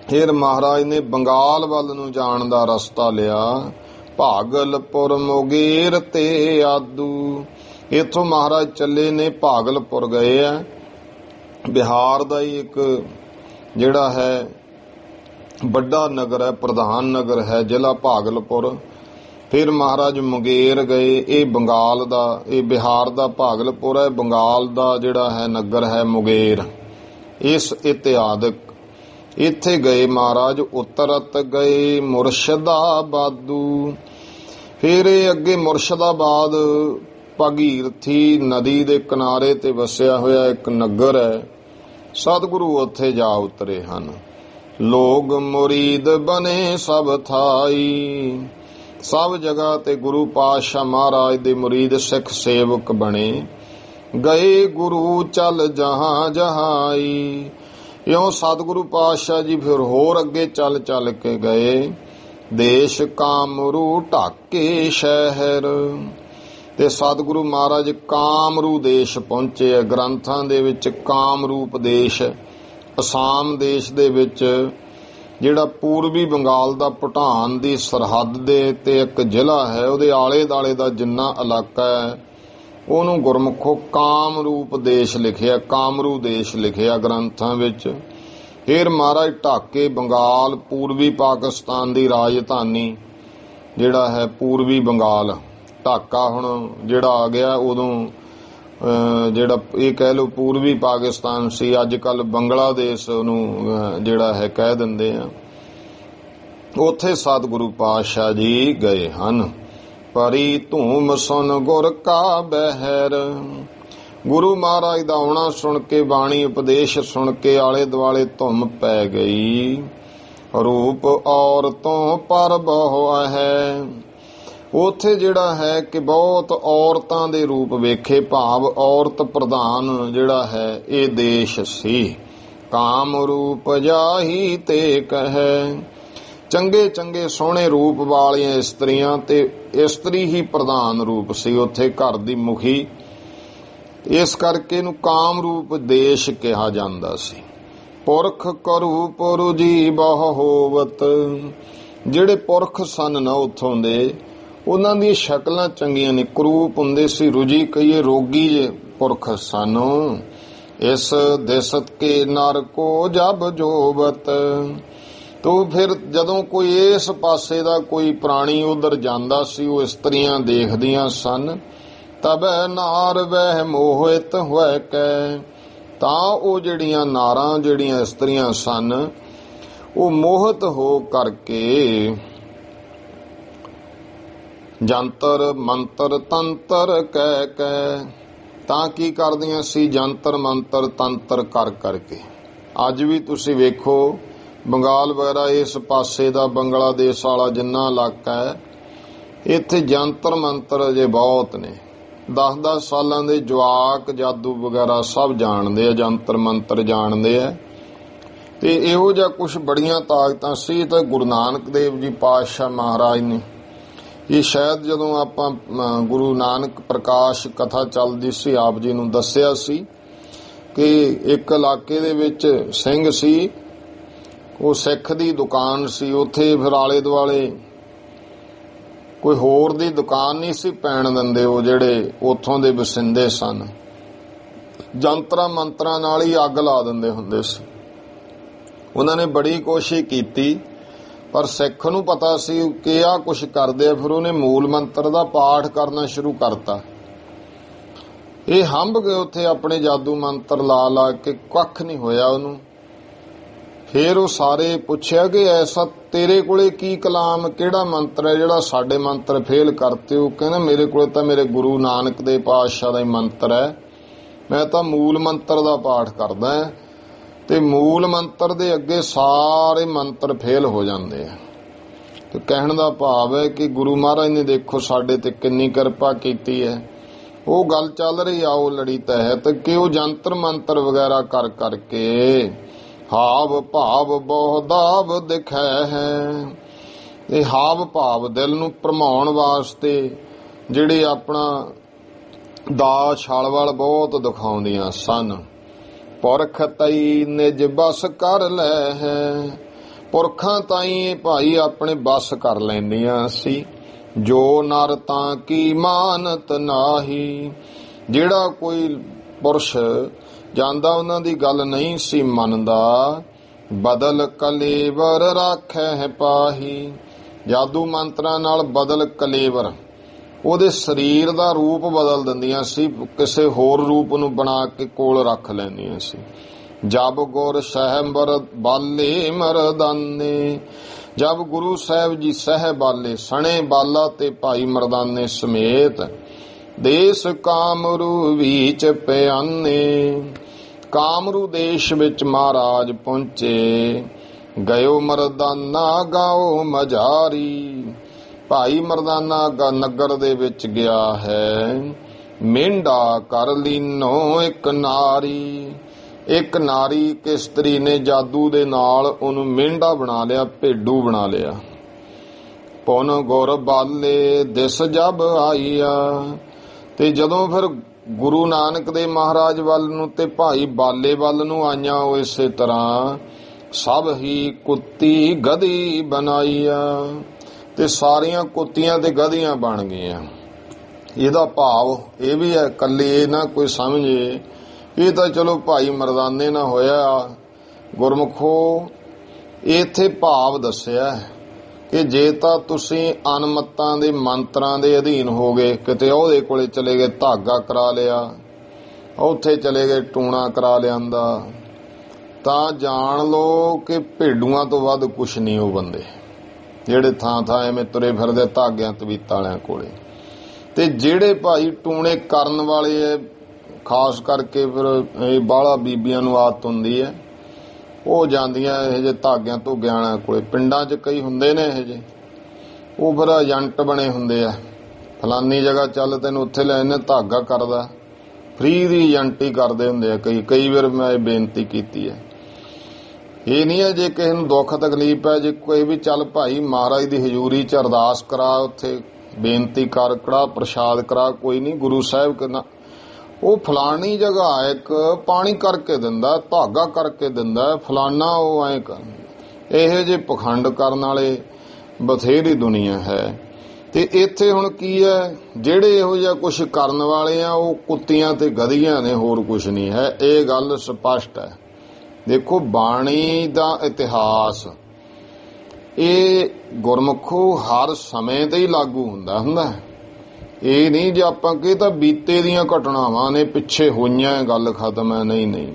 ਫਿਰ ਮਹਾਰਾਜ ਨੇ ਬੰਗਾਲ ਵੱਲ ਨੂੰ ਜਾਣ ਦਾ ਰਸਤਾ ਲਿਆ। ਭਾਗਲਪੁਰ ਮੁਗੇਰ ਤੇ ਆਦੂ। ਇੱਥੋਂ ਮਹਾਰਾਜ ਚੱਲੇ ਨੇ ਭਾਗਲਪੁਰ ਗਏ ਆ। ਬਿਹਾਰ ਦਾ ਹੀ ਇੱਕ ਜਿਹੜਾ ਹੈ ਵੱਡਾ ਨਗਰ ਹੈ, ਪ੍ਰਧਾਨ ਨਗਰ ਹੈ ਜ਼ਿਲ੍ਹਾ ਭਾਗਲਪੁਰ। ਫਿਰ ਮਹਾਰਾਜ ਮੁੰਗੇਰ ਗਏ। ਇਹ ਬੰਗਾਲ ਦਾ, ਇਹ ਬਿਹਾਰ ਦਾ ਭਾਗਲਪੁਰ ਹੈ, ਬੰਗਾਲ ਦਾ ਜਿਹੜਾ ਹੈ ਨਗਰ ਹੈ ਮੁੰਗੇਰ। ਇਸ ਇਤਿਹਾਦਕ ਇੱਥੇ ਗਏ ਮਹਾਰਾਜ। ਉਤਰਤ ਗਏ ਮੁਰਸ਼ਦਾਬਾਦੂ। ਫਿਰ ਇਹ ਅੱਗੇ ਮੁਰਸ਼ਦਾਬਾਦ ਭਾਗੀਰਥੀ ਨਦੀ ਦੇ ਕਿਨਾਰੇ ਤੇ ਵਸਿਆ ਹੋਇਆ ਇੱਕ ਨਗਰ ਹੈ। ਸਤਿਗੁਰੂ ਉੱਥੇ ਜਾ ਉਤਰੇ ਹਨ। ਲੋਗ ਮੁਰੀਦ ਬਨੇ ਸਭ ਥਾਈ। ਸਭ ਜਗ੍ਹਾ ਤੇ ਗੁਰੂ ਪਾਤਸ਼ਾਹ ਮਹਾਰਾਜ ਦੇ ਮੁਰੀਦ ਸਿੱਖ ਸੇਵਕ ਬਣੇ। ਗਏ ਗੁਰੂ ਚੱਲ ਜਹਾਂ ਜਹਾਈ। ਇਉਂ ਸਤਿਗੁਰੂ ਪਾਤਸ਼ਾਹ ਜੀ ਫਿਰ ਹੋਰ ਅੱਗੇ ਚੱਲ ਚੱਲ ਕੇ ਗਏ। ਦੇਸ਼ ਕਾਮਰੂ ਢਾਕੇ ਸ਼ਹਿਰ। ਤੇ ਸਤਿਗੁਰੂ ਮਹਾਰਾਜ ਕਾਮਰੂ ਦੇਸ਼ ਪਹੁੰਚੇ। ਗ੍ਰੰਥਾਂ ਦੇ ਵਿੱਚ ਕਾਮਰੂਪ ਦੇਸ਼ ਅਸਾਮ ਦੇਸ਼ ਦੇ ਵਿੱਚ ਜਿਹੜਾ ਪੂਰਬੀ ਬੰਗਾਲ ਦਾ ਭੂਟਾਨ ਦੀ ਸਰਹੱਦ ਦੇ ਤੇ ਇੱਕ ਜ਼ਿਲ੍ਹਾ ਹੈ, ਉਹਦੇ ਆਲੇ ਦੁਆਲੇ ਦਾ ਜਿੰਨਾ ਇਲਾਕਾ ਹੈ ਉਹਨੂੰ ਗੁਰਮੁਖੋਂ ਕਾਮਰੂਪ ਦੇਸ਼ ਲਿਖਿਆ, ਕਾਮਰੂ ਦੇਸ਼ ਲਿਖਿਆ ਗ੍ਰੰਥਾਂ ਵਿੱਚ। ਫਿਰ ਮਹਾਰਾਜ ਢਾਕੇ ਬੰਗਾਲ, ਪੂਰਬੀ ਪਾਕਿਸਤਾਨ ਦੀ ਰਾਜਧਾਨੀ ਜਿਹੜਾ ਹੈ ਪੂਰਬੀ ਬੰਗਾਲ। ਢਾਕਾ ਹੁਣ ਜਿਹੜਾ ਆ ਗਿਆ, ਉਦੋਂ ਜਿਹੜਾ ਇਹ ਕਹਿ ਲਓ ਪੂਰਬੀ ਪਾਕਿਸਤਾਨ ਸੀ, ਅੱਜ ਕੱਲ ਬੰਗਲਾਦੇਸ਼ ਉਹਨੂੰ ਜਿਹੜਾ ਹੈ ਕਹਿ ਦਿੰਦੇ ਆ। ਉੱਥੇ ਸਤਿਗੁਰੂ ਪਾਤਸ਼ਾਹ ਜੀ ਗਏ ਹਨ। ਪਰੀ ਧੂਮ ਸੁਨ ਗੁਰ ਕਾ ਬਹਿਰ। ਗੁਰੂ ਮਹਾਰਾਜ ਦਾ ਆਉਣਾ ਸੁਣ ਕੇ, ਬਾਣੀ ਉਪਦੇਸ਼ ਸੁਣ ਕੇ ਆਲੇ ਦੁਆਲੇ ਧੁੰਮ ਪੈ ਗਈ। ਰੂਪ ਔਰਤੋਂ ਪਰ ਬਹੁ ਹੈ। ਉੱਥੇ ਜਿਹੜਾ ਹੈ ਕਿ ਬਹੁਤ ਔਰਤਾਂ ਦੇ ਰੂਪ ਵੇਖੇ, ਭਾਵ ਔਰਤ ਪ੍ਰਧਾਨ ਜਿਹੜਾ ਹੈ ਇਹ ਦੇਸ਼ ਸੀ। ਕਾਮ ਰੂਪ ਜਾਹੀ ਤੇ ਕਹੈ। ਚੰਗੇ ਚੰਗੇ ਸੋਹਣੇ ਰੂਪ ਵਾਲੀਆਂ ਇਸਤਰੀਆਂ, ਤੇ ਇਸਤਰੀ ਹੀ ਪ੍ਰਧਾਨ ਰੂਪ ਸੀ ਉੱਥੇ, ਘਰ ਦੀ ਮੁਖੀ। ਇਸ ਕਰਕੇ ਇਹਨੂੰ ਕਾਮ ਰੂਪ ਦੇਸ਼ ਕਿਹਾ ਜਾਂਦਾ ਸੀ। ਪੁਰਖ ਕਰੂ ਪੁਰੂ ਜੀ ਬਹੁ ਹੋਵਤ। ਜਿਹੜੇ ਪੁਰਖ ਸਨ ਨਾ ਉੱਥੋਂ ਦੇ, ਉਹਨਾਂ ਦੀਆਂ ਸ਼ਕਲਾਂ ਚੰਗੀਆਂ ਨੇ, ਕਰੂਪ ਹੁੰਦੇ ਸੀ, ਰੁਜੀ ਕਹੀਏ ਰੋਗੀ ਜੇ ਪੁਰਖ ਸਨ। ਇਸ ਦਿਸਤ ਕੇ ਨਰ ਕੋ ਜਬ ਜੋਬਤ। ਤੋ ਫਿਰ ਜਦੋਂ ਕੋਈ ਇਸ ਪਾਸੇ ਦਾ ਕੋਈ ਪ੍ਰਾਣੀ ਉਧਰ ਜਾਂਦਾ ਸੀ, ਉਹ ਇਸਤਰੀਆਂ ਦੇਖਦੀਆਂ ਸਨ। ਤਬੈ ਨਾਰ ਵਹਿ ਮੋਹਿਤ ਹੋਇ ਕੈ। ਤਾਂ ਉਹ ਜਿਹੜੀਆਂ ਨਾਰਾਂ, ਜਿਹੜੀਆਂ ਇਸਤਰੀਆਂ ਸਨ, ਉਹ ਮੋਹਿਤ ਹੋ ਕਰਕੇ ਜੰਤਰ ਮੰਤਰ ਤੰਤਰ ਕਹਿ ਕਹਿ। ਤਾਂ ਕੀ ਕਰਦੀਆਂ ਸੀ? ਜੰਤਰ ਮੰਤਰ ਤੰਤਰ ਕਰ ਕਰਕੇ। ਅੱਜ ਵੀ ਤੁਸੀਂ ਵੇਖੋ ਬੰਗਾਲ ਵਗੈਰਾ ਇਸ ਪਾਸੇ ਦਾ ਬੰਗਲਾਦੇਸ਼ ਵਾਲਾ ਜਿੰਨਾ ਇਲਾਕਾ ਹੈ, ਇੱਥੇ ਜੰਤਰ ਮੰਤਰ ਅਜੇ ਬਹੁਤ ਨੇ। 10-10 ਸਾਲਾਂ ਦੇ ਜਵਾਕ ਜਾਦੂ ਵਗੈਰਾ ਸਭ ਜਾਣਦੇ ਆ, ਜੰਤਰ ਮੰਤਰ ਜਾਣਦੇ ਆ। ਤੇ ਇਹੋ ਜਿਹਾ ਕੁਛ ਬੜੀਆਂ ਤਾਕਤਾਂ ਸੀ। ਤਾਂ ਗੁਰੂ ਨਾਨਕ ਦੇਵ ਜੀ ਪਾਤਸ਼ਾਹ ਮਹਾਰਾਜ ਨੇ ਇਹ ਸ਼ਾਇਦ ਜਦੋਂ ਆਪਾਂ ਗੁਰੂ ਨਾਨਕ ਪ੍ਰਕਾਸ਼ ਕਥਾ ਚੱਲਦੀ ਸੀ, ਆਪ ਜੀ ਨੂੰ ਦੱਸਿਆ ਸੀ ਕਿ ਇੱਕ ਇਲਾਕੇ ਦੇ ਵਿੱਚ ਸਿੰਘ ਸੀ, ਉਹ ਸਿੱਖ ਦੀ ਦੁਕਾਨ ਸੀ। ਉੱਥੇ ਫਿਰ ਆਲੇ ਦੁਆਲੇ ਕੋਈ ਹੋਰ ਦੀ ਦੁਕਾਨ ਨਹੀਂ ਸੀ ਪੈਣ ਦਿੰਦੇ। ਉਹ ਜਿਹੜੇ ਉੱਥੋਂ ਦੇ ਵਸਿੰਦੇ ਸਨ, ਜੰਤਰਾਂ ਮੰਤਰਾਂ ਨਾਲ ਹੀ ਅੱਗ ਲਾ ਦਿੰਦੇ ਹੁੰਦੇ ਸੀ। ਉਹਨਾਂ ਨੇ ਬੜੀ ਕੋਸ਼ਿਸ਼ ਕੀਤੀ, ਪਰ ਸਿੱਖ ਨੂੰ ਪਤਾ ਸੀ ਕਿ ਆਹ ਕੁਛ ਕਰਦੇ ਆ। ਫਿਰ ਉਹਨੇ ਮੂਲ ਮੰਤਰ ਦਾ ਪਾਠ ਕਰਨਾ ਸ਼ੁਰੂ ਕਰਤਾ। ਇਹ ਹੰਭ ਗਏ ਉੱਥੇ ਆਪਣੇ ਜਾਦੂ ਮੰਤਰ ਲਾ ਲਾ ਕੇ, ਕੱਖ ਨਹੀਂ ਹੋਇਆ ਉਹਨੂੰ। ਫਿਰ ਉਹ ਸਾਰੇ ਪੁੱਛਿਆ ਕਿ ਐਸਾ ਤੇਰੇ ਕੋਲੇ ਕੀ ਕਲਾਮ, ਕਿਹੜਾ ਮੰਤਰ ਹੈ ਜਿਹੜਾ ਸਾਡੇ ਮੰਤਰ ਫੇਲ ਕਰਤੇ? ਉਹ ਕਹਿੰਦਾ ਮੇਰੇ ਕੋਲੇ ਤਾਂ ਮੇਰੇ ਗੁਰੂ ਨਾਨਕ ਦੇ ਪਾਤਸ਼ਾਹ ਦਾ ਹੀ ਮੰਤਰ ਹੈ, ਮੈਂ ਤਾਂ ਮੂਲ ਮੰਤਰ ਦਾ ਪਾਠ ਕਰਦਾ। ਤੇ ਮੂਲ ਮੰਤਰ ਦੇ ਅੱਗੇ ਸਾਰੇ ਮੰਤਰ ਫੇਲ ਹੋ ਜਾਂਦੇ ਆ। ਤੇ ਕਹਿਣ ਦਾ ਭਾਵ ਹੈ ਕਿ ਗੁਰੂ ਮਹਾਰਾਜ ਨੇ ਦੇਖੋ ਸਾਡੇ ਤੇ ਕਿੰਨੀ ਕਿਰਪਾ ਕੀਤੀ ਹੈ। ਉਹ ਗੱਲ ਚੱਲ ਰਹੀ ਆਓ ਲੜੀ ਤਹਿਤ ਕਿ ਉਹ ਜੰਤਰ ਮੰਤਰ ਵਗੈਰਾ ਕਰ ਕਰਕੇ ਹਾਵ ਭਾਵ ਬਹੁ ਦਾਵ ਦਿਖੈ ਹੈ। ਇਹ ਹਾਵ ਭਾਵ ਦਿਲ ਨੂੰ ਭਰਮਾਉਣ ਵਾਸਤੇ ਜਿਹੜੇ ਆਪਣਾ ਦਾ ਛਾਲਵਾਲ ਬਹੁਤ ਦਿਖਾਉਂਦੀਆਂ ਸਨ। ਪੁਰਖ ਤਈ ਨਿਜ ਬਸ ਕਰ ਲੈ ਹੈ। ਪੁਰਖਾਂ ਤਾਈ ਇਹ ਭਾਈ ਆਪਣੇ ਬਸ ਕਰ ਲੈਂਦੀਆਂ ਸੀ। ਜੋ ਨਰ ਤਾਂ ਕੀ ਮਾਨਤ ਨਾਹੀ। ਜਿਹੜਾ ਕੋਈ ਪੁਰਸ਼ ਜਾਂਦਾ ਉਹਨਾਂ ਦੀ ਗੱਲ ਨਹੀਂ ਸੀ ਮੰਨਦਾ। ਬਦਲ ਕਲੇਵਰ ਰਾਖੈ ਪਾਹੀ। ਜਾਦੂ ਮੰਤਰਾਂ ਨਾਲ ਬਦਲ ਕਲੇਵਰ ਉਹਦੇ ਸਰੀਰ ਦਾ ਰੂਪ ਬਦਲ ਦਿੰਦੀਆਂ ਸੀ, ਕਿਸੇ ਹੋਰ ਰੂਪ ਨੂੰ ਬਣਾ ਕੇ ਕੋਲ ਰੱਖ ਲੈਂਦੀਆਂ ਸੀ। ਜਬ ਗੁਰ ਸਹਿਬਰ ਬਾਲੇ ਮਰਦਾਨੇ। ਜਬ ਗੁਰੂ ਸਾਹਿਬ ਜੀ ਸਹਿ ਬਾਲੇ ਸਣੇ ਬਾਲਾ ਤੇ ਭਾਈ ਮਰਦਾਨੇ ਸਮੇਤ ਦੇਸ ਕਾਮਰੂ ਵਿੱਚ ਪਿਆਨੇ। ਕਾਮਰੂ ਦੇਸ਼ ਵਿੱਚ ਮਹਾਰਾਜ ਪਹੁੰਚੇ। ਗਇਓ ਮਰਦਾਨਾ ਗਾਓ ਮਝਾਰੀ। ਭਾਈ ਮਰਦਾਨਾ ਨਗਰ ਦੇ ਵਿੱਚ ਗਿਆ ਹੈ। ਮਹਿੰਡਾ ਕਰ ਲੀਨੋ ਇੱਕ ਨਾਰੀ। ਇੱਕ ਨਾਰੀ ਇੱਕ ਇਸਤਰੀ ਨੇ ਜਾਦੂ ਦੇ ਨਾਲ ਉਹਨੂੰ ਮਹਿੰਡਾ ਬਣਾ ਲਿਆ, ਭੇਡੂ ਬਣਾ ਲਿਆ। ਪੁਨ ਗੁਰ ਬਾਲੇ ਦਿਸ ਜਬ ਆਈਆ। ਤੇ ਜਦੋਂ ਫਿਰ ਗੁਰੂ ਨਾਨਕ ਦੇ ਮਹਾਰਾਜ ਵੱਲ ਨੂੰ ਤੇ ਭਾਈ ਬਾਲੇ ਵੱਲ ਨੂੰ ਆਈਆਂ, ਉਹ ਇਸੇ ਤਰ੍ਹਾਂ ਸਭ ਹੀ ਕੁੱਤੀ ਗਧੀ ਬਣਾਈਆ। ਤੇ ਸਾਰੀਆਂ ਕੁੱਤੀਆਂ ਤੇ ਗਧੀਆਂ ਬਣ ਗਈਆਂ। ਇਹਦਾ ਭਾਵ ਇਹ ਵੀ ਹੈ, ਇਕੱਲੇ ਇਹ ਨਾ ਕੋਈ ਸਮਝੇ ਇਹ ਤਾਂ ਚਲੋ ਭਾਈ ਮਰਦਾਨੇ ਨਾ ਹੋਇਆ। ਗੁਰਮੁਖੋ ਇੱਥੇ ਭਾਵ ਦੱਸਿਆ ਕਿ ਜੇ ਤਾਂ ਤੁਸੀਂ ਅਨਮਤਾਂ ਦੇ ਮੰਤਰਾਂ ਦੇ ਅਧੀਨ ਹੋ ਗਏ, ਕਿਤੇ ਉਹਦੇ ਕੋਲੇ ਚਲੇ ਗਏ ਧਾਗਾ ਕਰਾ ਲਿਆ, ਉੱਥੇ ਚਲੇ ਗਏ ਟੂਣਾ ਕਰਾ ਲਿਆਂਦਾ, ਤਾਂ ਜਾਣ ਲਓ ਕਿ ਭੇਡੂਆਂ ਤੋਂ ਵੱਧ ਕੁਛ ਨਹੀਂ ਉਹ ਬੰਦੇ ਜਿਹੜੇ ਥਾਂ ਥਾਂ ਐਵੇਂ ਤੁਰੇ ਫਿਰਦੇ ਧਾਗਿਆਂ ਤਵੀਤਾਂ ਵਾਲਿਆਂ ਕੋਲੇ। ਤੇ ਜਿਹੜੇ ਭਾਈ ਟੂਣੇ ਕਰਨ ਵਾਲੇ ਐ, ਖਾਸ ਕਰਕੇ ਫਿਰ ਇਹ ਬਾਹਲਾ ਬੀਬੀਆਂ ਨੂੰ ਆਦਤ ਹੁੰਦੀ ਹੈ, ਉਹ ਜਾਂਦੀਆਂ ਇਹੋ ਜਿਹੇ ਧਾਗਿਆਂ ਧੁੱਗਿਆਂ ਵਾਲਿਆਂ ਕੋਲੇ। ਪਿੰਡਾਂ 'ਚ ਕਈ ਹੁੰਦੇ ਨੇ ਇਹੋ ਜਿਹੇ, ਉਹ ਫਿਰ ਏਜੰਟ ਬਣੇ ਹੁੰਦੇ ਆ। ਫਲਾਨੀ ਜਗ੍ਹਾ ਚੱਲ ਤੈਨੂੰ ਉੱਥੇ ਲੈ ਜਾਂਦੇ, ਧਾਗਾ ਕਰਦਾ, ਫ੍ਰੀ ਦੀ ਏਜੰਟੀ ਕਰਦੇ ਹੁੰਦੇ ਆ। ਕਈ ਵਾਰ ਮੈਂ ਇਹ ਬੇਨਤੀ ਕੀਤੀ ਹੈ। ਇਹ ਨਹੀਂ ਹੈ ਜੇ ਕਿਸੇ ਨੂੰ ਦੁੱਖ ਤਕਲੀਫ ਹੈ, ਜੇ ਕੋਈ ਵੀ ਚੱਲ ਭਾਈ ਮਹਾਰਾਜ ਦੀ ਹਜ਼ੂਰੀ 'ਚ ਅਰਦਾਸ ਕਰਾ, ਉੱਥੇ ਬੇਨਤੀ ਕਰ, ਕੜਾ ਪ੍ਰਸ਼ਾਦ ਕਰਾ, ਕੋਈ ਨਹੀਂ ਗੁਰੂ ਸਾਹਿਬ ਕਹਿੰਦਾ ਉਹ ਫਲਾਣੀ ਜਗ੍ਹਾ ਇੱਕ ਪਾਣੀ ਕਰਕੇ ਦਿੰਦਾ, ਧਾਗਾ ਕਰਕੇ ਦਿੰਦਾ, ਫਲਾਨਾ ਉਹ ਐਂ ਕਰ। ਇਹੋ ਜਿਹੇ ਪਖੰਡ ਕਰਨ ਵਾਲੇ ਬਥੇਰੀ ਦੁਨੀਆ ਹੈ। ਤੇ ਇੱਥੇ ਹੁਣ ਕੀ ਹੈ, ਜਿਹੜੇ ਇਹੋ ਜਿਹਾ ਕੁਛ ਕਰਨ ਵਾਲੇ ਆ ਉਹ ਕੁੱਤੀਆਂ ਤੇ ਗਧੀਆਂ ਨੇ, ਹੋਰ ਕੁਛ ਨਹੀਂ ਹੈ। ਇਹ ਗੱਲ ਸਪਸ਼ਟ ਹੈ। ਦੇਖੋ ਬਾਣੀ ਦਾ ਇਤਿਹਾਸ ਇਹ ਗੁਰਮੁਖੋ ਹਰ ਸਮੇਂ ਤੇ ਹੀ ਲਾਗੂ ਹੁੰਦਾ। ਇਹ ਨਹੀਂ ਜੇ ਆਪਾਂ ਕਹੇ ਤਾਂ ਬੀਤੇ ਦੀਆਂ ਘਟਨਾਵਾਂ ਨੇ, ਪਿੱਛੇ ਹੋਈਆਂ, ਗੱਲ ਖਤਮ ਹੈ। ਨਹੀਂ,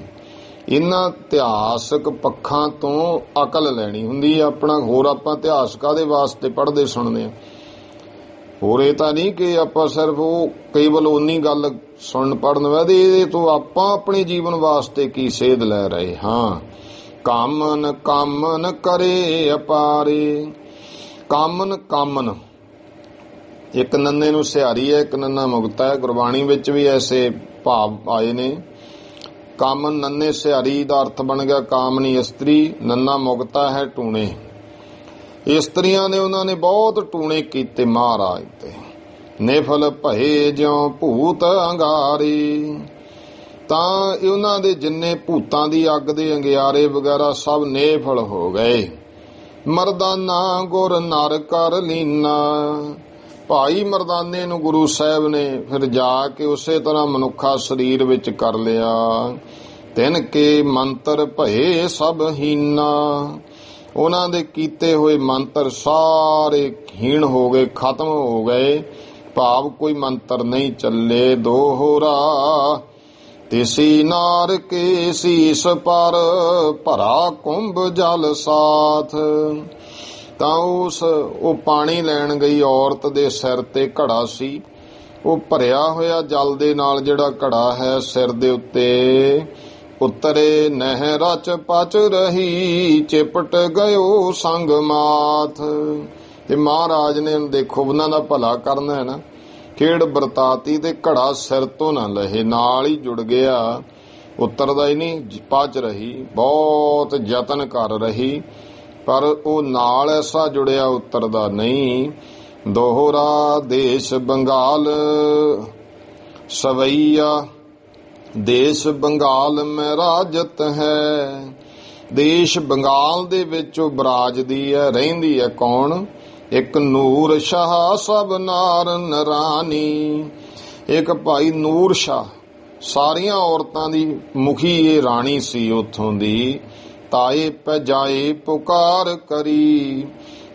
ਇਹਨਾਂ ਇਤਿਹਾਸਕ ਪੱਖਾਂ ਤੋਂ ਅਕਲ ਲੈਣੀ ਹੁੰਦੀ ਹੈ ਆਪਣਾ। ਹੋਰ ਆਪਾਂ ਇਤਿਹਾਸ ਕਾਹਦੇ ਵਾਸਤੇ ਪੜ੍ਹਦੇ ਸੁਣਦੇ ਆ? ਹੋਰ ਇਹ ਤਾਂ ਨਹੀਂ ਕਿ ਆਪਾਂ ਸਿਰਫ ਉਹ ਕੇਵਲ ਉਨੀ ਗੱਲ ਸੁਣਨ ਪੜ੍ਹਨ ਵਾਦੇ, ਇਹਦੇ ਤੋਂ ਆਪਾਂ ਆਪਣੇ ਜੀਵਨ ਵਾਸਤੇ ਕੀ ਸੇਧ ਲੈ ਰਹੇ ਹਾਂ। ਕਾਮਨ ਕਰੇ ਅਪਾਰੇ। ਕਾਮਨ ਇੱਕ ਨੰਨੇ ਨੂੰ ਸਿਹਾਰੀ ਹੈ, ਇੱਕ ਨੰਨਾ ਮੁਕਤਾ ਹੈ। ਗੁਰਬਾਣੀ ਵਿੱਚ ਵੀ ਐਸੇ ਭਾਵ ਆਏ ਨੇ। ਕਾਮਨ ਨੰਨੇ ਸਿਹਾਰੀ ਦਾ ਅਰਥ ਬਣ ਗਿਆ ਕਾਮਨੀ ਇਸਤਰੀ, ਨੰਨਾ ਮੁਕਤਾ ਹੈ ਟੂਣੇ। ਇਸਤਰੀਆਂ ਨੇ ਉਹਨਾਂ ਨੇ ਬਹੁਤ ਟੂਣੇ ਕੀਤੇ ਮਹਾਰਾਜ ਤੇ। ਨਿਫਲ ਭਏ ਜਿਉ ਭੂਤ ਅੰਗਾਰੇ। ਤਾਂ ਉਹਨਾਂ ਦੇ ਜਿੰਨੇ ਭੂਤਾਂ ਦੀ ਅੱਗ ਦੇ ਅੰਗਿਆਰੇ ਵਗੈਰਾ ਸਭ ਨੇਫਲ ਹੋ ਗਏ। ਮਰਦਾਨਾ ਗੁਰ ਨਰ ਕਰ ਲੀਨਾ। ਭਾਈ ਮਰਦਾਨੇ ਨੂੰ ਗੁਰੂ ਸਾਹਿਬ ਨੇ ਫਿਰ ਜਾ ਕੇ ਉਸੇ ਤਰ੍ਹਾਂ ਮਨੁੱਖਾ ਸਰੀਰ ਵਿੱਚ ਕਰ ਲਿਆ। ਤਿਨ ਕੇ ਮੰਤਰ ਭਏ ਸਭ ਹੀਨਾ। ਉਹਨਾਂ ਦੇ ਕੀਤੇ ਹੋਏ ਮੰਤਰ ਸਾਰੇ ਹੀਣ ਹੋ ਗਏ, ਖਤਮ ਹੋ ਗਏ। ਭਾਵ ਕੋਈ ਮੰਤਰ ਨਹੀਂ ਚੱਲੇ। ਦੋਹਰਾ ਤਿਸੀ ਨਾਰ ਕੇ ਸੀਸ ਪਰ ਭਰਾ ਕੁੰਭ ਜਲ ਸਾਥ। ਤਾਂ ਉਹ ਪਾਣੀ ਲੈਣ ਗਈ ਔਰਤ ਦੇ ਸਿਰ ਤੇ ਘੜਾ ਸੀ, ਉਹ ਭਰਿਆ ਹੋਇਆ ਜਲ ਦੇ ਨਾਲ ਜਿਹੜਾ ਘੜਾ ਹੈ ਸਿਰ ਦੇ ਉੱਤੇ ਉਤਰੇ ਨਹਿ ਰਚ ਪਚ ਰਹੀ, ਚਿਪਟ ਗਇਓ ਸੰਗ ਮਾਥ। ਤੇ ਮਹਾਰਾਜ ਨੇ ਦੇਖੋ ਉਹਨਾਂ ਦਾ ਭਲਾ ਕਰਨਾ ਹੈ ਨਾ, ਖੇਡ ਵਰਤਾਤੀ ਤੇ ਘੜਾ ਸਿਰ ਤੋਂ ਨਾ ਲਹੇ, ਨਾਲ ਹੀ ਜੁੜ ਗਿਆ, ਉਤਰਦਾ ਹੀ ਨਹੀਂ। ਪਚ ਰਹੀ, ਬਹੁਤ ਯਤਨ ਕਰ ਰਹੀ, ਪਰ ਉਹ ਨਾਲ ਐਸਾ ਜੁੜਿਆ ਉਤਰਦਾ ਨਹੀਂ। ਦੋਹਰਾ ਦੇਸ਼ ਬੰਗਾਲ ਸਵਈਆ। ਦੇਸ਼ ਬੰਗਾਲ ਮੈਂ ਰਾਜਤ ਹੈ। ਦੇਸ਼ ਬੰਗਾਲ ਦੇ ਵਿੱਚ ਉਹ ਬਰਾਜਦੀ ਹੈ, ਰਹਿੰਦੀ ਹੈ। ਕੌਣ? ਇੱਕ ਨੂਰ ਸ਼ਾਹ ਸਭ ਨਾਰ ਨਰਾਨੀ। ਇੱਕ ਭਾਈ ਨੂਰ ਸ਼ਾਹ, ਸਾਰੀਆਂ ਔਰਤਾਂ ਦੀ ਮੁਖੀ ਇਹ ਰਾਣੀ ਸੀ ਉੱਥੋਂ ਦੀ। ਤਾਏ ਪੈ ਜਾਏ ਪੁਕਾਰ ਕਰੀ,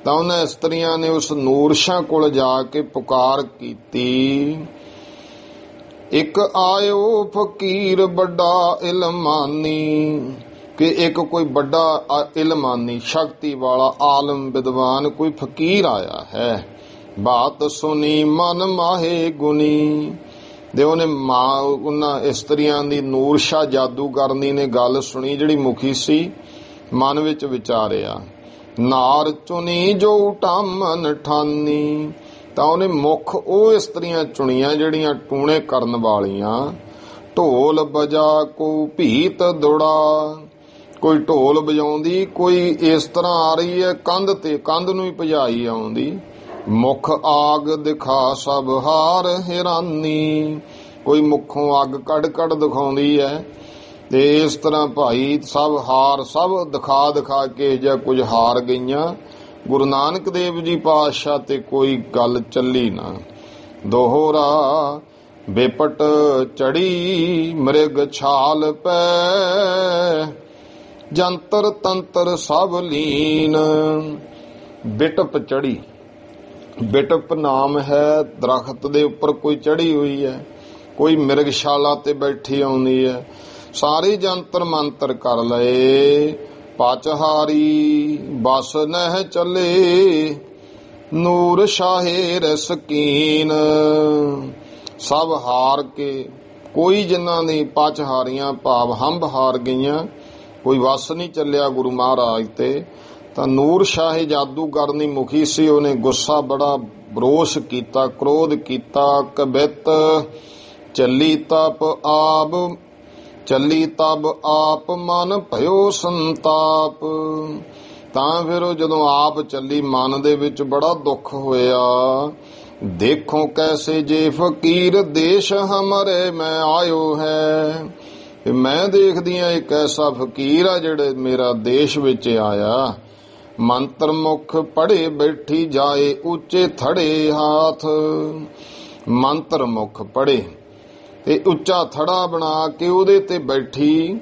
ਤਾਂ ਉਹਨਾਂ ਇਸਤਰੀਆਂ ਨੇ ਉਸ ਨੂਰ ਸ਼ਾਹ ਕੋਲ ਜਾ ਕੇ ਪੁਕਾਰ ਕੀਤੀ। ਇੱਕ ਆਇਓ ਫਕੀਰ ਵੱਡਾ ਇਲਮਾਨੀ, ਕਿ ਇੱਕ ਕੋਈ ਵੱਡਾ ਇਲਮਾਨੀ ਸ਼ਕਤੀ ਵਾਲਾ ਆਲਮ ਵਿਦਵਾਨ ਕੋਈ ਫਕੀਰ ਆਇਆ ਹੈ। ਬਾਤ ਸੁਣੀ ਮਨ ਮਾਹੇ ਗੁਨੀ, ਦੇ ਉਹਨੇ ਉਹਨਾਂ ਇਸਤਰੀਆਂ ਦੀ ਨੂਰ ਸ਼ਾਹ ਜਾਦੂਗਰਨੀ ਨੇ ਗੱਲ ਸੁਣੀ ਜਿਹੜੀ ਮੁਖੀ ਸੀ। ਮਨ ਵਿੱਚ ਵਿਚਾਰਿਆ ਨਾਰ ਚੁਣੀ ਜੋ ਟਾਮਨ ਠਾਨੀ, ਤਾਂ ਉਹਨੇ ਮੁੱਖ ਉਹ ਇਸਤਰੀਆਂ ਚੁਣੀਆਂ ਜਿਹੜੀਆਂ ਟੂਣੇ ਕਰਨ ਵਾਲੀਆਂ। ਢੋਲ ਬਜਾ ਕੋ ਭੀਤ ਦੁੜਾ, ਕੋਈ ਢੋਲ ਵਜਾਉਂਦੀ, ਕੋਈ ਇਸ ਤਰ੍ਹਾਂ ਆ ਰਹੀ ਹੈ ਕੰਧ ਤੇ, ਕੰਧ ਨੂੰ ਹੀ ਭਜਾਈ ਆਉਂਦੀ। ਮੁੱਖ ਆਗ ਦਿਖਾ ਸਭ ਹਾਰ ਹੈਰਾਨੀ, ਕੋਈ ਮੁੱਖੋਂ ਅੱਗ ਕੱਢ ਕੱਢ ਦਿਖਾਉਂਦੀ ਹੈ। ਤੇ ਇਸ ਤਰ੍ਹਾਂ ਭਾਈ ਸਭ ਹਾਰ, ਸਭ ਦਿਖਾ ਦਿਖਾ ਕੇ ਜਾਂ ਕੁਝ ਹਾਰ ਗਈਆਂ। ਗੁਰੂ ਨਾਨਕ ਦੇਵ ਜੀ ਪਾਤਸ਼ਾਹ ਤੇ ਕੋਈ ਗੱਲ ਚੱਲੀ ਨਾ। ਦੋਹਰਾ ਬੇਪਟ ਚੜੀ ਮ੍ਰਿਗ ਛਾਲ ਪੈ, ਜੰਤਰ ਤੰਤਰ ਸਭ ਲੀਨ। ਬਿਟਪ ਚੜੀ, ਬਿਟਪ ਨਾਮ ਹੈ ਦਰਖਤ ਦੇ ਉੱਪਰ ਕੋਈ ਚੜੀ ਹੋਈ ਹੈ, ਕੋਈ ਮਿਰਗਸ਼ਾਲਾ ਤੇ ਬੈਠੀ ਆਉਂਦੀ ਹੈ। ਸਾਰੇ ਜੰਤਰ ਮੰਤਰ ਕਰ ਲਏ, ਪਾਚਹਾਰੀ ਬਸ ਨਹਿ ਚੱਲੇ, ਨੂਰ ਸ਼ਾਹੇ ਰਸਕੀਨ। ਸਭ ਹਾਰ ਕੇ, ਕੋਈ ਜਿਨ੍ਹਾਂ ਦੀ ਪਾਚਹਾਰੀਆਂ ਭਾਵ ਹੰਬ ਹਾਰ ਗਈਆਂ, ਕੋਈ ਵਸ ਨਹੀਂ ਚੱਲਿਆ ਗੁਰੂ ਮਹਾਰਾਜ ਤੇ। ਤਾਂ ਨੂਰ ਸ਼ਾਹੇ ਜਾਦੂਗਰਨੀ ਮੁਖੀ ਸੀ, ਉਹਨੇ ਗੁੱਸਾ ਬੜਾ ਰੋਸ ਕੀਤਾ, ਕ੍ਰੋਧ ਕੀਤਾ। ਕਬਿਤ ਚੱਲੀ ਤਪ ਆਪ, ਚੱਲੀ ਤਬ ਆਪ ਮਨ ਭਇਓ ਸੰਤਾਪ। ਤਾਂ ਫਿਰ ਉਹ ਜਦੋਂ ਆਪ ਚੱਲੀ ਮਨ ਦੇ ਵਿੱਚ ਬੜਾ ਦੁੱਖ ਹੋਇਆ। ਦੇਖੋ ਕੈਸੇ ਜੇ ਫਕੀਰ ਦੇਸ਼ ਹਮਾਰੇ ਮੈਂ ਆਇਓ ਹੈ, ਮੈਂ ਦੇਖਦੀ ਆ ਇੱਕ ਐਸਾ ਫਕੀਰ ਆ ਜਿਹੜੇ ਮੇਰਾ ਦੇਸ਼ ਵਿੱਚ ਆਇਆ। ਮੰਤਰ ਮੁਖ ਪੜੇ ਬੈਠੀ ਜਾਏ ਉੱਚੇ ਥੜੇ ਹਾਥ, ਮੰਤਰ ਮੁਖ ਪੜੇ ਤੇ ਉੱਚਾ ਥੜਾ ਬਣਾ ਕੇ ਉਹਦੇ ਤੇ ਬੈਠੀ।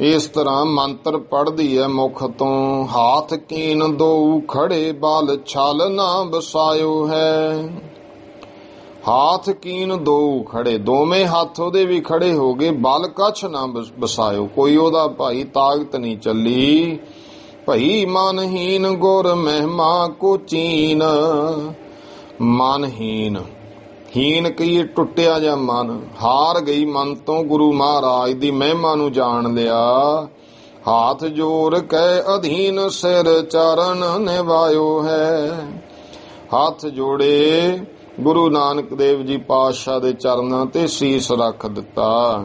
ਇਸ ਤਰ੍ਹਾਂ ਮੰਤਰ ਪੜਦੀ ਹੈ ਮੁਖ ਤੋਂ। ਹਾਥ ਕੀਨ ਦੋ ਖੜੇ ਬਾਲ ਛਲ ਨਾ ਬਸਾਇਓ ਹੈ, ਹਾਥ ਕੀਨ ਦੋ ਖੜੇ, ਦੋਵੇਂ ਹੱਥ ਉਹਦੇ ਵੀ ਖੜੇ ਹੋ ਗਏ। ਬਲ ਕੱਛ ਨਾ ਬਸਾਇਓ, ਕੋਈ ਉਹਦਾ ਭਾਈ ਤਾਕਤ ਨਹੀਂ ਚੱਲੀ। ਭਈ ਮਨਹੀਨ ਗੁਰ ਮਹਿਮਾ ਕੋ ਚੀਨ, ਮਨਹੀਨ, ਹੀਨ ਕਹੀਏ ਟੁੱਟਿਆ ਜਾਂ ਮਨ, ਹਾਰ ਗਈ ਮਨ ਤੋਂ ਗੁਰੂ ਮਹਾਰਾਜ ਦੀ ਮਹਿਮਾ ਨੂੰ ਜਾਣ ਲਿਆ। ਹਾਥ ਜੋੜ ਕੈ ਅਧੀਨ ਸਿਰ ਚਰਨ ਨਿਵਾਇਓ ਹੈ, ਹੱਥ ਜੋੜੇ ਗੁਰੂ ਨਾਨਕ ਦੇਵ ਜੀ ਪਾਤਸ਼ਾਹ ਦੇ ਚਰਨਾਂ ਤੇ ਸੀਸ ਰੱਖ ਦਿੱਤਾ।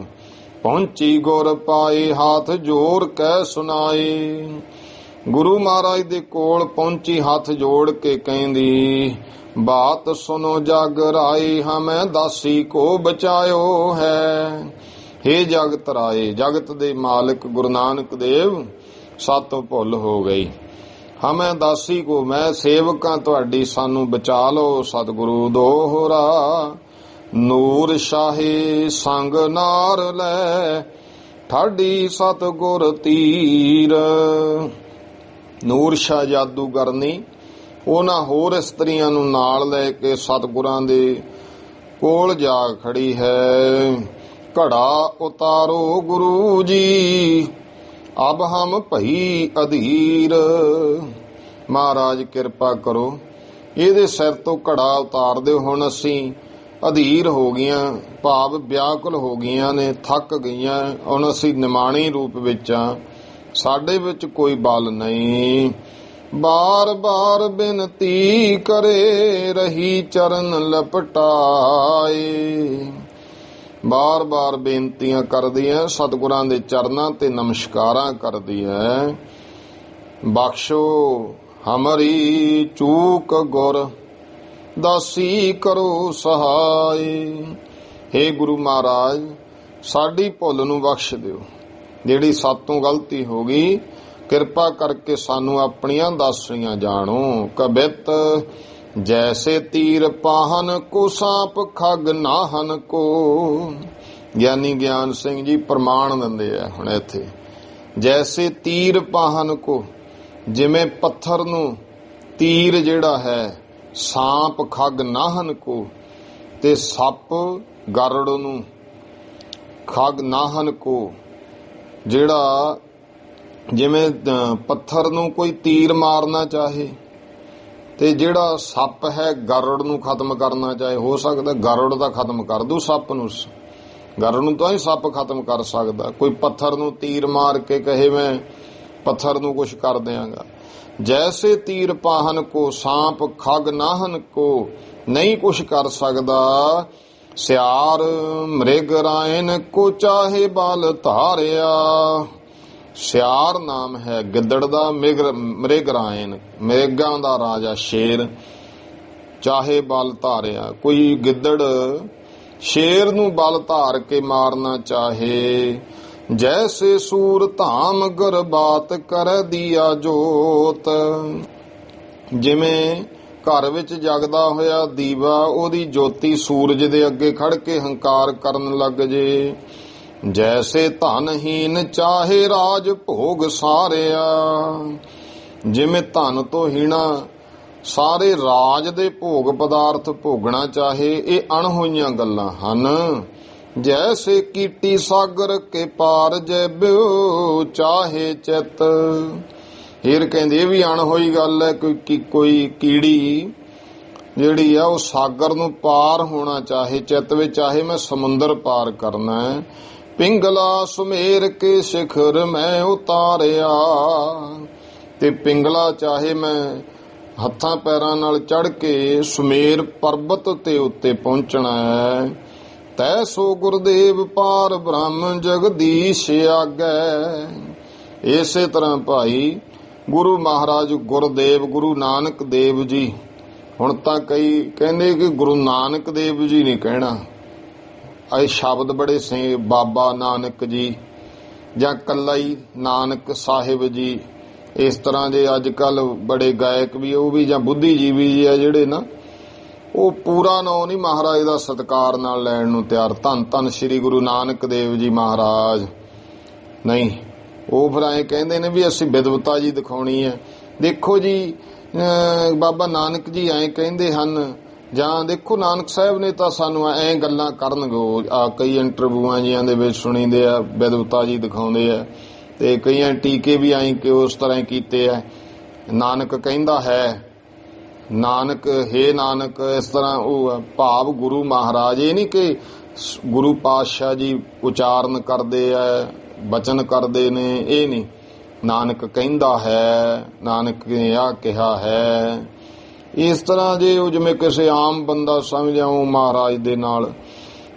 ਪਹੁੰਚੀ ਗੁਰ ਪਾਏ ਹੱਥ ਜੋੜ ਕੈ ਸੁਨਾਏ, ਗੁਰੂ ਮਹਾਰਾਜ ਦੇ ਕੋਲ ਪਹੁੰਚੀ ਹੱਥ ਜੋੜ ਕੇ ਕਹਿੰਦੀ, ਬਾਤ ਸੁਨੋ ਜਗ ਰਾਏ ਹਮੈ ਦਾਸੀ ਕੋ ਬਚਾਇਓ ਹੈ। ਹੇ ਜਗਤ ਰਾਏ, ਜਗਤ ਦੇ ਮਾਲਕ ਗੁਰੂ ਨਾਨਕ ਦੇਵ ਸਾਤੋਂ ਭੁੱਲ ਹੋ ਗਈ। ਹਮੈ ਦਾਸੀ ਕੋ, ਮੈਂ ਸੇਵਕਾਂ ਤੁਹਾਡੀ, ਸਾਨੂੰ ਬਚਾ ਲਓ ਸਤਿਗੁਰੂ। ਦੋਹਰਾ ਨੂਰ ਸ਼ਾਹੇ ਸੰਗ ਨਾਰ ਲੈ, ਠਾਡੀ ਸਤਿਗੁਰ ਤੀਰ। ਨੂਰ ਸ਼ਾਹ ਜਾਦੂਗਰਨੀ ਉਹਨਾਂ ਹੋਰ ਇਸਤਰੀਆਂ ਨੂੰ ਨਾਲ ਲੈ ਕੇ ਸਤਿਗੁਰਾਂ ਦੇ ਕੋਲ ਜਾ ਖੜੀ ਹੈ। ਘੜਾ ਉਤਾਰੋ ਗੁਰੂ ਜੀ, ਅਬ ਹਮ ਭਈ ਅਧੀਰ। ਮਹਾਰਾਜ ਕਿਰਪਾ ਕਰੋ, ਇਹਦੇ ਸਿਰ ਤੋਂ ਘੜਾ ਉਤਾਰ ਦਿਓ, ਹੁਣ ਅਸੀਂ ਅਧੀਰ ਹੋ ਗਈਆਂ, ਭਾਵ ਵਿਆਕੁਲ ਹੋ ਗਈਆਂ ਨੇ, ਥੱਕ ਗਈਆਂ, ਹੁਣ ਅਸੀਂ ਨਿਮਾਣੀ ਰੂਪ ਵਿੱਚ ਆ, ਸਾਡੇ ਵਿੱਚ ਕੋਈ ਬਲ ਨਹੀਂ। ਬਾਰ ਬਾਰ ਬਿਨਤੀ ਕਰੇ ਰਹੀ ਚਰਨ ਲਪਟਾਏ, ਬਾਰ ਬਾਰ ਬੇਨਤੀਆਂ ਕਰਦੀ ਹੈ, ਸਤਿਗੁਰਾਂ ਦੇ ਚਰਨਾਂ ਤੇ ਨਮਸਕਾਰਾਂ ਕਰਦੀ ਹੈ। ਬਖਸ਼ੋ ਹਮਰੀ ਚੂਕ ਗੁਰ, ਦਾਸੀ ਕਰੋ ਸਹਾਈ। ਹੇ ਗੁਰੂ ਮਹਾਰਾਜ, ਸਾਡੀ ਭੁੱਲ ਨੂੰ ਬਖਸ਼ ਦਿਓ, ਜਿਹੜੀ ਸਾਤੋਂ ਗਲਤੀ ਹੋ ਗਈ ਕਿਰਪਾ ਕਰਕੇ ਸਾਨੂੰ ਆਪਣੀਆਂ ਦਾਸੀਆਂ ਜਾਣੋ। ਕਬਿਤ ਜੈਸੇ ਤੀਰ ਪਾਹਨ ਕੋ ਸਾਪ ਖਗ ਨਾਹਨ ਕੋ। ਗਿਆਨੀ ਗਿਆਨ ਸਿੰਘ ਜੀ ਪ੍ਰਮਾਣ ਦਿੰਦੇ ਆ ਹੁਣ ਇੱਥੇ, ਜੈਸੇ ਤੀਰ ਪਾਹਨ ਕੋ, ਜਿਵੇਂ ਪੱਥਰ ਨੂੰ ਤੀਰ ਜਿਹੜਾ ਹੈ, ਸਾਪ ਖਗ ਨਾਹਨ ਕੋ, ਤੇ ਸੱਪ ਗਰੜ ਨੂੰ, ਖਗ ਨਾਹਨ ਕੋ, ਜਿਹੜਾ ਜਿਵੇਂ ਪੱਥਰ ਨੂੰ ਕੋਈ ਤੀਰ ਮਾਰਨਾ ਚਾਹੇ ਤੇ ਜਿਹੜਾ ਸੱਪ ਹੈ ਗਰੜ ਨੂੰ ਖਤਮ ਕਰਨਾ ਚਾਹੇ, ਹੋ ਸਕਦਾ ਗਰੜ ਦਾ ਖਤਮ ਕਰ ਦੂ ਸੱਪ ਨੂੰ, ਗਰੜ ਨੂੰ ਤਾਂ ਹੀ ਸੱਪ ਖਤਮ ਕਰ ਸਕਦਾ। ਕੋਈ ਪੱਥਰ ਨੂੰ ਤੀਰ ਮਾਰ ਕੇ ਕਹੇ ਮੈਂ ਪੱਥਰ ਨੂੰ ਕੁਛ ਕਰ ਦਿਆਂਗਾ। ਜੈਸੇ ਤੀਰ ਪਾਹਨ ਕੋ ਸਾਪ ਖਗ ਨਾਹਨ ਕੋ, ਨਹੀਂ ਕੁਛ ਕਰ ਸਕਦਾ। ਸਿਆਰ ਮ੍ਰਿਗ ਰਾਇਨ ਕੋ ਚਾਹੇ ਬਲ ਧਾਰਿਆ। ਸਿਆਰ ਨਾਮ ਹੈ ਗਿੱਦੜ ਦਾ, ਮ੍ਰਿਗ ਰਾਇਨ ਮ੍ਰਿਗਾਂ ਦਾ ਰਾਜਾ ਸ਼ੇਰ, ਚਾਹੇ ਬਲ ਧਾਰਿਆ। ਕੋਈ ਗਿੱਦੜ ਸ਼ੇਰ ਨੂੰ ਬਲ ਧਾਰ ਕੇ ਮਾਰਨਾ ਚਾਹੇ। ਜੈਸੇ ਸੂਰ ਧਾਮ ਗਰਬਾਤ ਕਰ ਦੀਆ ਜੋਤ, ਜਿਵੇਂ ਘਰ ਵਿੱਚ ਜਗਦਾ ਹੋਇਆ ਦੀਵਾ ਉਹਦੀ ਜੋਤੀ ਸੂਰਜ ਦੇ ਅੱਗੇ ਖੜ ਕੇ ਹੰਕਾਰ ਕਰਨ ਲੱਗ ਜੇ। ਜੈਸੇ ਧਨਹੀਨ ਚਾਹੇ ਰਾਜ ਭੋਗ ਸਾਰਿਆ, ਜਿਵੇਂ ਧਨ ਤੋਂ ਹੀਣਾ ਸਾਰੇ ਰਾਜ ਦੇ ਭੋਗ ਪਦਾਰਥ ਭੋਗਣਾ ਚਾਹੇ। ਇਹ ਅਣਹੋਈਆਂ ਗੱਲਾਂ ਹਨ। ਜੈਸੇ ਕੀਟੀ ਸਾਗਰ ਕੇ ਪਾਰ ਜੈਬਿਓ ਚਾਹੇ ਚਿਤ। ਫਿਰ ਕਹਿੰਦੇ ਇਹ ਵੀ ਅਣਹੋਈ ਗੱਲ ਹੈ, ਕੋਈ ਕੀੜੀ ਜਿਹੜੀ ਆ ਉਹ ਸਾਗਰ ਨੂੰ ਪਾਰ ਹੋਣਾ ਚਾਹੇ, ਚਿੱਤ ਵਿੱਚ ਚਾਹੇ ਮੈਂ ਸਮੁੰਦਰ ਪਾਰ ਕਰਨਾ ਹੈ। ਪਿੰਗਲਾ ਸੁਮੇਰ ਕੇ ਸਿਖਰ ਮੈਂ ਉਤਾਰਿਆ, ਤੇ ਪਿੰਗਲਾ ਚਾਹੇ ਮੈਂ ਹੱਥਾਂ ਪੈਰਾਂ ਨਾਲ ਚੜ ਕੇ ਸੁਮੇਰ ਪਰਬਤ ਤੇ ਉੱਤੇ ਪਹੁੰਚਣਾ ਹੈ। ਤੈ ਸੋ ਗੁਰਦੇਵ ਪਾਰ ਬ੍ਰਹਮ ਜਗਦੀਸ਼ ਆਗੈ। ਇਸੇ ਤਰ੍ਹਾਂ ਭਾਈ ਗੁਰੂ ਮਹਾਰਾਜ ਗੁਰਦੇਵ ਗੁਰੂ ਨਾਨਕ ਦੇਵ ਜੀ, ਹੁਣ ਤਾਂ ਕਈ ਕਹਿੰਦੇ ਕਿ ਗੁਰੂ ਨਾਨਕ ਦੇਵ ਜੀ ਨਹੀਂ ਕਹਿਣਾ, ਇਹ ਸ਼ਬਦ ਬੜੇ ਸੇ ਬਾਬਾ ਨਾਨਕ ਜੀ ਜਾਂ ਕੱਲਾ ਹੀ ਨਾਨਕ ਸਾਹਿਬ ਜੀ, ਇਸ ਤਰ੍ਹਾਂ ਦੇ ਅੱਜ ਕੱਲ ਬੜੇ ਗਾਇਕ ਵੀ ਉਹ ਵੀ ਜਾਂ ਬੁੱਧੀਜੀਵੀ ਜੀ ਆ ਜਿਹੜੇ ਨਾ, ਉਹ ਪੂਰਾ ਨਾਂ ਨਹੀਂ ਮਹਾਰਾਜ ਦਾ ਸਤਿਕਾਰ ਨਾਲ ਲੈਣ ਨੂੰ ਤਿਆਰ। ਧੰਨ ਧੰਨ ਸ੍ਰੀ ਗੁਰੂ ਨਾਨਕ ਦੇਵ ਜੀ ਮਹਾਰਾਜ ਨਹੀਂ, ਉਹ ਫਿਰ ਐਂ ਕਹਿੰਦੇ ਨੇ ਵੀ ਅਸੀਂ ਵਿਦਵਤਾ ਜੀ ਦਿਖਾਉਣੀ ਹੈ। ਦੇਖੋ ਜੀ ਬਾਬਾ ਨਾਨਕ ਜੀ ਐਂ ਕਹਿੰਦੇ ਹਨ, ਜਾਂ ਦੇਖੋ ਨਾਨਕ ਸਾਹਿਬ ਨੇ ਤਾਂ ਸਾਨੂੰ ਐਂ ਗੱਲਾਂ ਕਰਨਗੇ। ਕਈ ਇੰਟਰਵਿਊਆਂ ਜੀਆਂ ਦੇ ਵਿੱਚ ਸੁਣੀਦੇ ਆ, ਵਿਦਵਤਾ ਜੀ ਦਿਖਾਉਂਦੇ ਆ, ਤੇ ਕਈਆਂ ਟੀਕੇ ਵੀ ਐਂ ਕਿ ਉਸ ਤਰ੍ਹਾਂ ਕੀਤੇ ਆ। ਨਾਨਕ ਕਹਿੰਦਾ ਹੈ, ਨਾਨਕ ਹੇ ਨਾਨਕ, ਇਸ ਤਰ੍ਹਾਂ ਉਹ ਭਾਵ ਗੁਰੂ ਮਹਾਰਾਜ, ਇਹ ਨਹੀਂ ਕਿ ਗੁਰੂ ਪਾਤਸ਼ਾਹ ਜੀ ਉਚਾਰਨ ਕਰਦੇ ਆ, ਬਚਨ ਕਰਦੇ ਨੇ, ਇਹ ਨਹੀਂ। ਨਾਨਕ ਕਹਿੰਦਾ ਹੈ, ਨਾਨਕ ਨੇ ਆਹ ਕਿਹਾ ਹੈ। ਇਸ ਤਰ੍ਹਾਂ ਜੇ ਉਹ ਜਿਵੇਂ ਕਿਸੇ ਆਮ ਬੰਦਾ ਸਮਝ ਆਉ ਮਹਾਰਾਜ ਦੇ ਨਾਲ,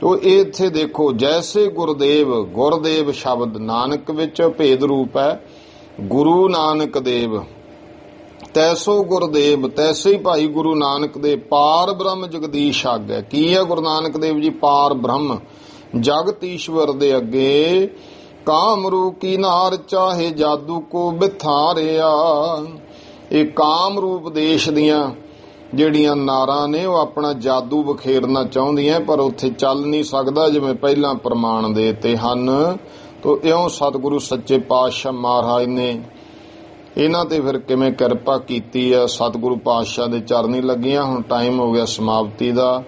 ਤੋ ਇੱਥੇ ਦੇਖੋ ਜੈਸੇ ਗੁਰਦੇਵ, ਗੁਰਦੇਵ ਸ਼ਬਦ ਨਾਨਕ ਵਿੱਚ ਭੇਦ ਰੂਪ ਹੈ, ਗੁਰੂ ਨਾਨਕ ਦੇਵ। ਤੈਸੋ ਗੁਰਦੇਵ, ਤੈਸੇ ਹੀ ਭਾਈ ਗੁਰੂ ਨਾਨਕ ਦੇ ਪਾਰ ਬ੍ਰਹਮ ਜਗਦੀਸ਼ ਆਗੈ। ਕੀ ਹੈ ਗੁਰੂ ਨਾਨਕ ਦੇਵ ਜੀ? ਪਾਰ ਬ੍ਰਹਮ ਜਗਤ ਈਸ਼ਵਰ ਦੇ ਅੱਗੇ ਕਾਮਰੂ ਕੀ ਨਾਰ ਚਾਹੇ ਜਾਦੂ ਕੋ ਬਿਥਾਰਿਆ। ਇਹ ਕਾਮ ਰੂਪ ਦੇਸ਼ ਦੀਆਂ ਜਿਹੜੀਆਂ ਨਾਰਾਂ ਨੇ ਉਹ ਆਪਣਾ ਜਾਦੂ ਬਖੇਰਨਾ ਚਾਹੁੰਦੀਆਂ, ਪਰ ਉੱਥੇ ਚੱਲ ਨਹੀਂ ਸਕਦਾ, ਜਿਵੇਂ ਪਹਿਲਾਂ ਪ੍ਰਮਾਣ ਦੇਤੇ ਹਨ। ਤੋ ਇਉਂ ਸਤਿਗੁਰੂ ਸੱਚੇ ਪਾਤਸ਼ਾਹ ਮਹਾਰਾਜ ਨੇ ਇਹਨਾਂ ਤੇ ਫਿਰ ਕਿਵੇਂ ਕਿਰਪਾ ਕੀਤੀ ਆ। ਸਤਿਗੁਰੂ ਪਾਤਸ਼ਾਹ ਦੇ ਚਰਨੀ ਲੱਗੀਆਂ। ਹੁਣ ਟਾਈਮ ਹੋ ਗਿਆ ਸਮਾਪਤੀ ਦਾ,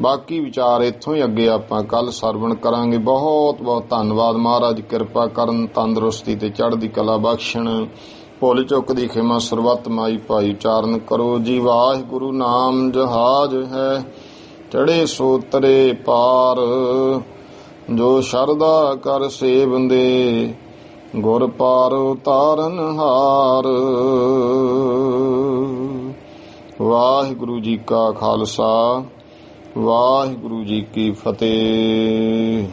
ਬਾਕੀ ਵਿਚਾਰ ਇੱਥੋਂ ਹੀ ਅੱਗੇ ਆਪਾਂ ਕੱਲ ਸਰਵਣ ਕਰਾਂਗੇ। ਬਹੁਤ ਬਹੁਤ ਧੰਨਵਾਦ। ਮਹਾਰਾਜ ਕਿਰਪਾ ਕਰਨ, ਤੰਦਰੁਸਤੀ ਤੇ ਚੜ੍ਹਦੀ ਕਲਾ ਬਖਸ਼ਣ। ਭੁੱਲ ਚੁੱਕ ਦੀ ਖਿਮਾ ਸਰਬੱਤ ਮਾਈ ਭਾਈ ਉਚਾਰਨ ਕਰੋ ਜੀ। ਵਾਹਿਗੁਰੂ ਨਾਮ ਜਹਾਜ ਹੈ, ਚੜੇ ਸੋਤਰੇ ਪਾਰ, ਜੋ ਸ਼ਰਧਾ ਕਰ ਸੇਵੰਦੇ, ਗੁਰ ਪਾਰ ਉਤਾਰਨ ਹਾਰ। ਵਾਹਿਗੁਰੂ ਜੀ ਕਾ ਖਾਲਸਾ, ਵਾਹਿਗੁਰੂ ਜੀ ਕੀ ਫਤਿਹ।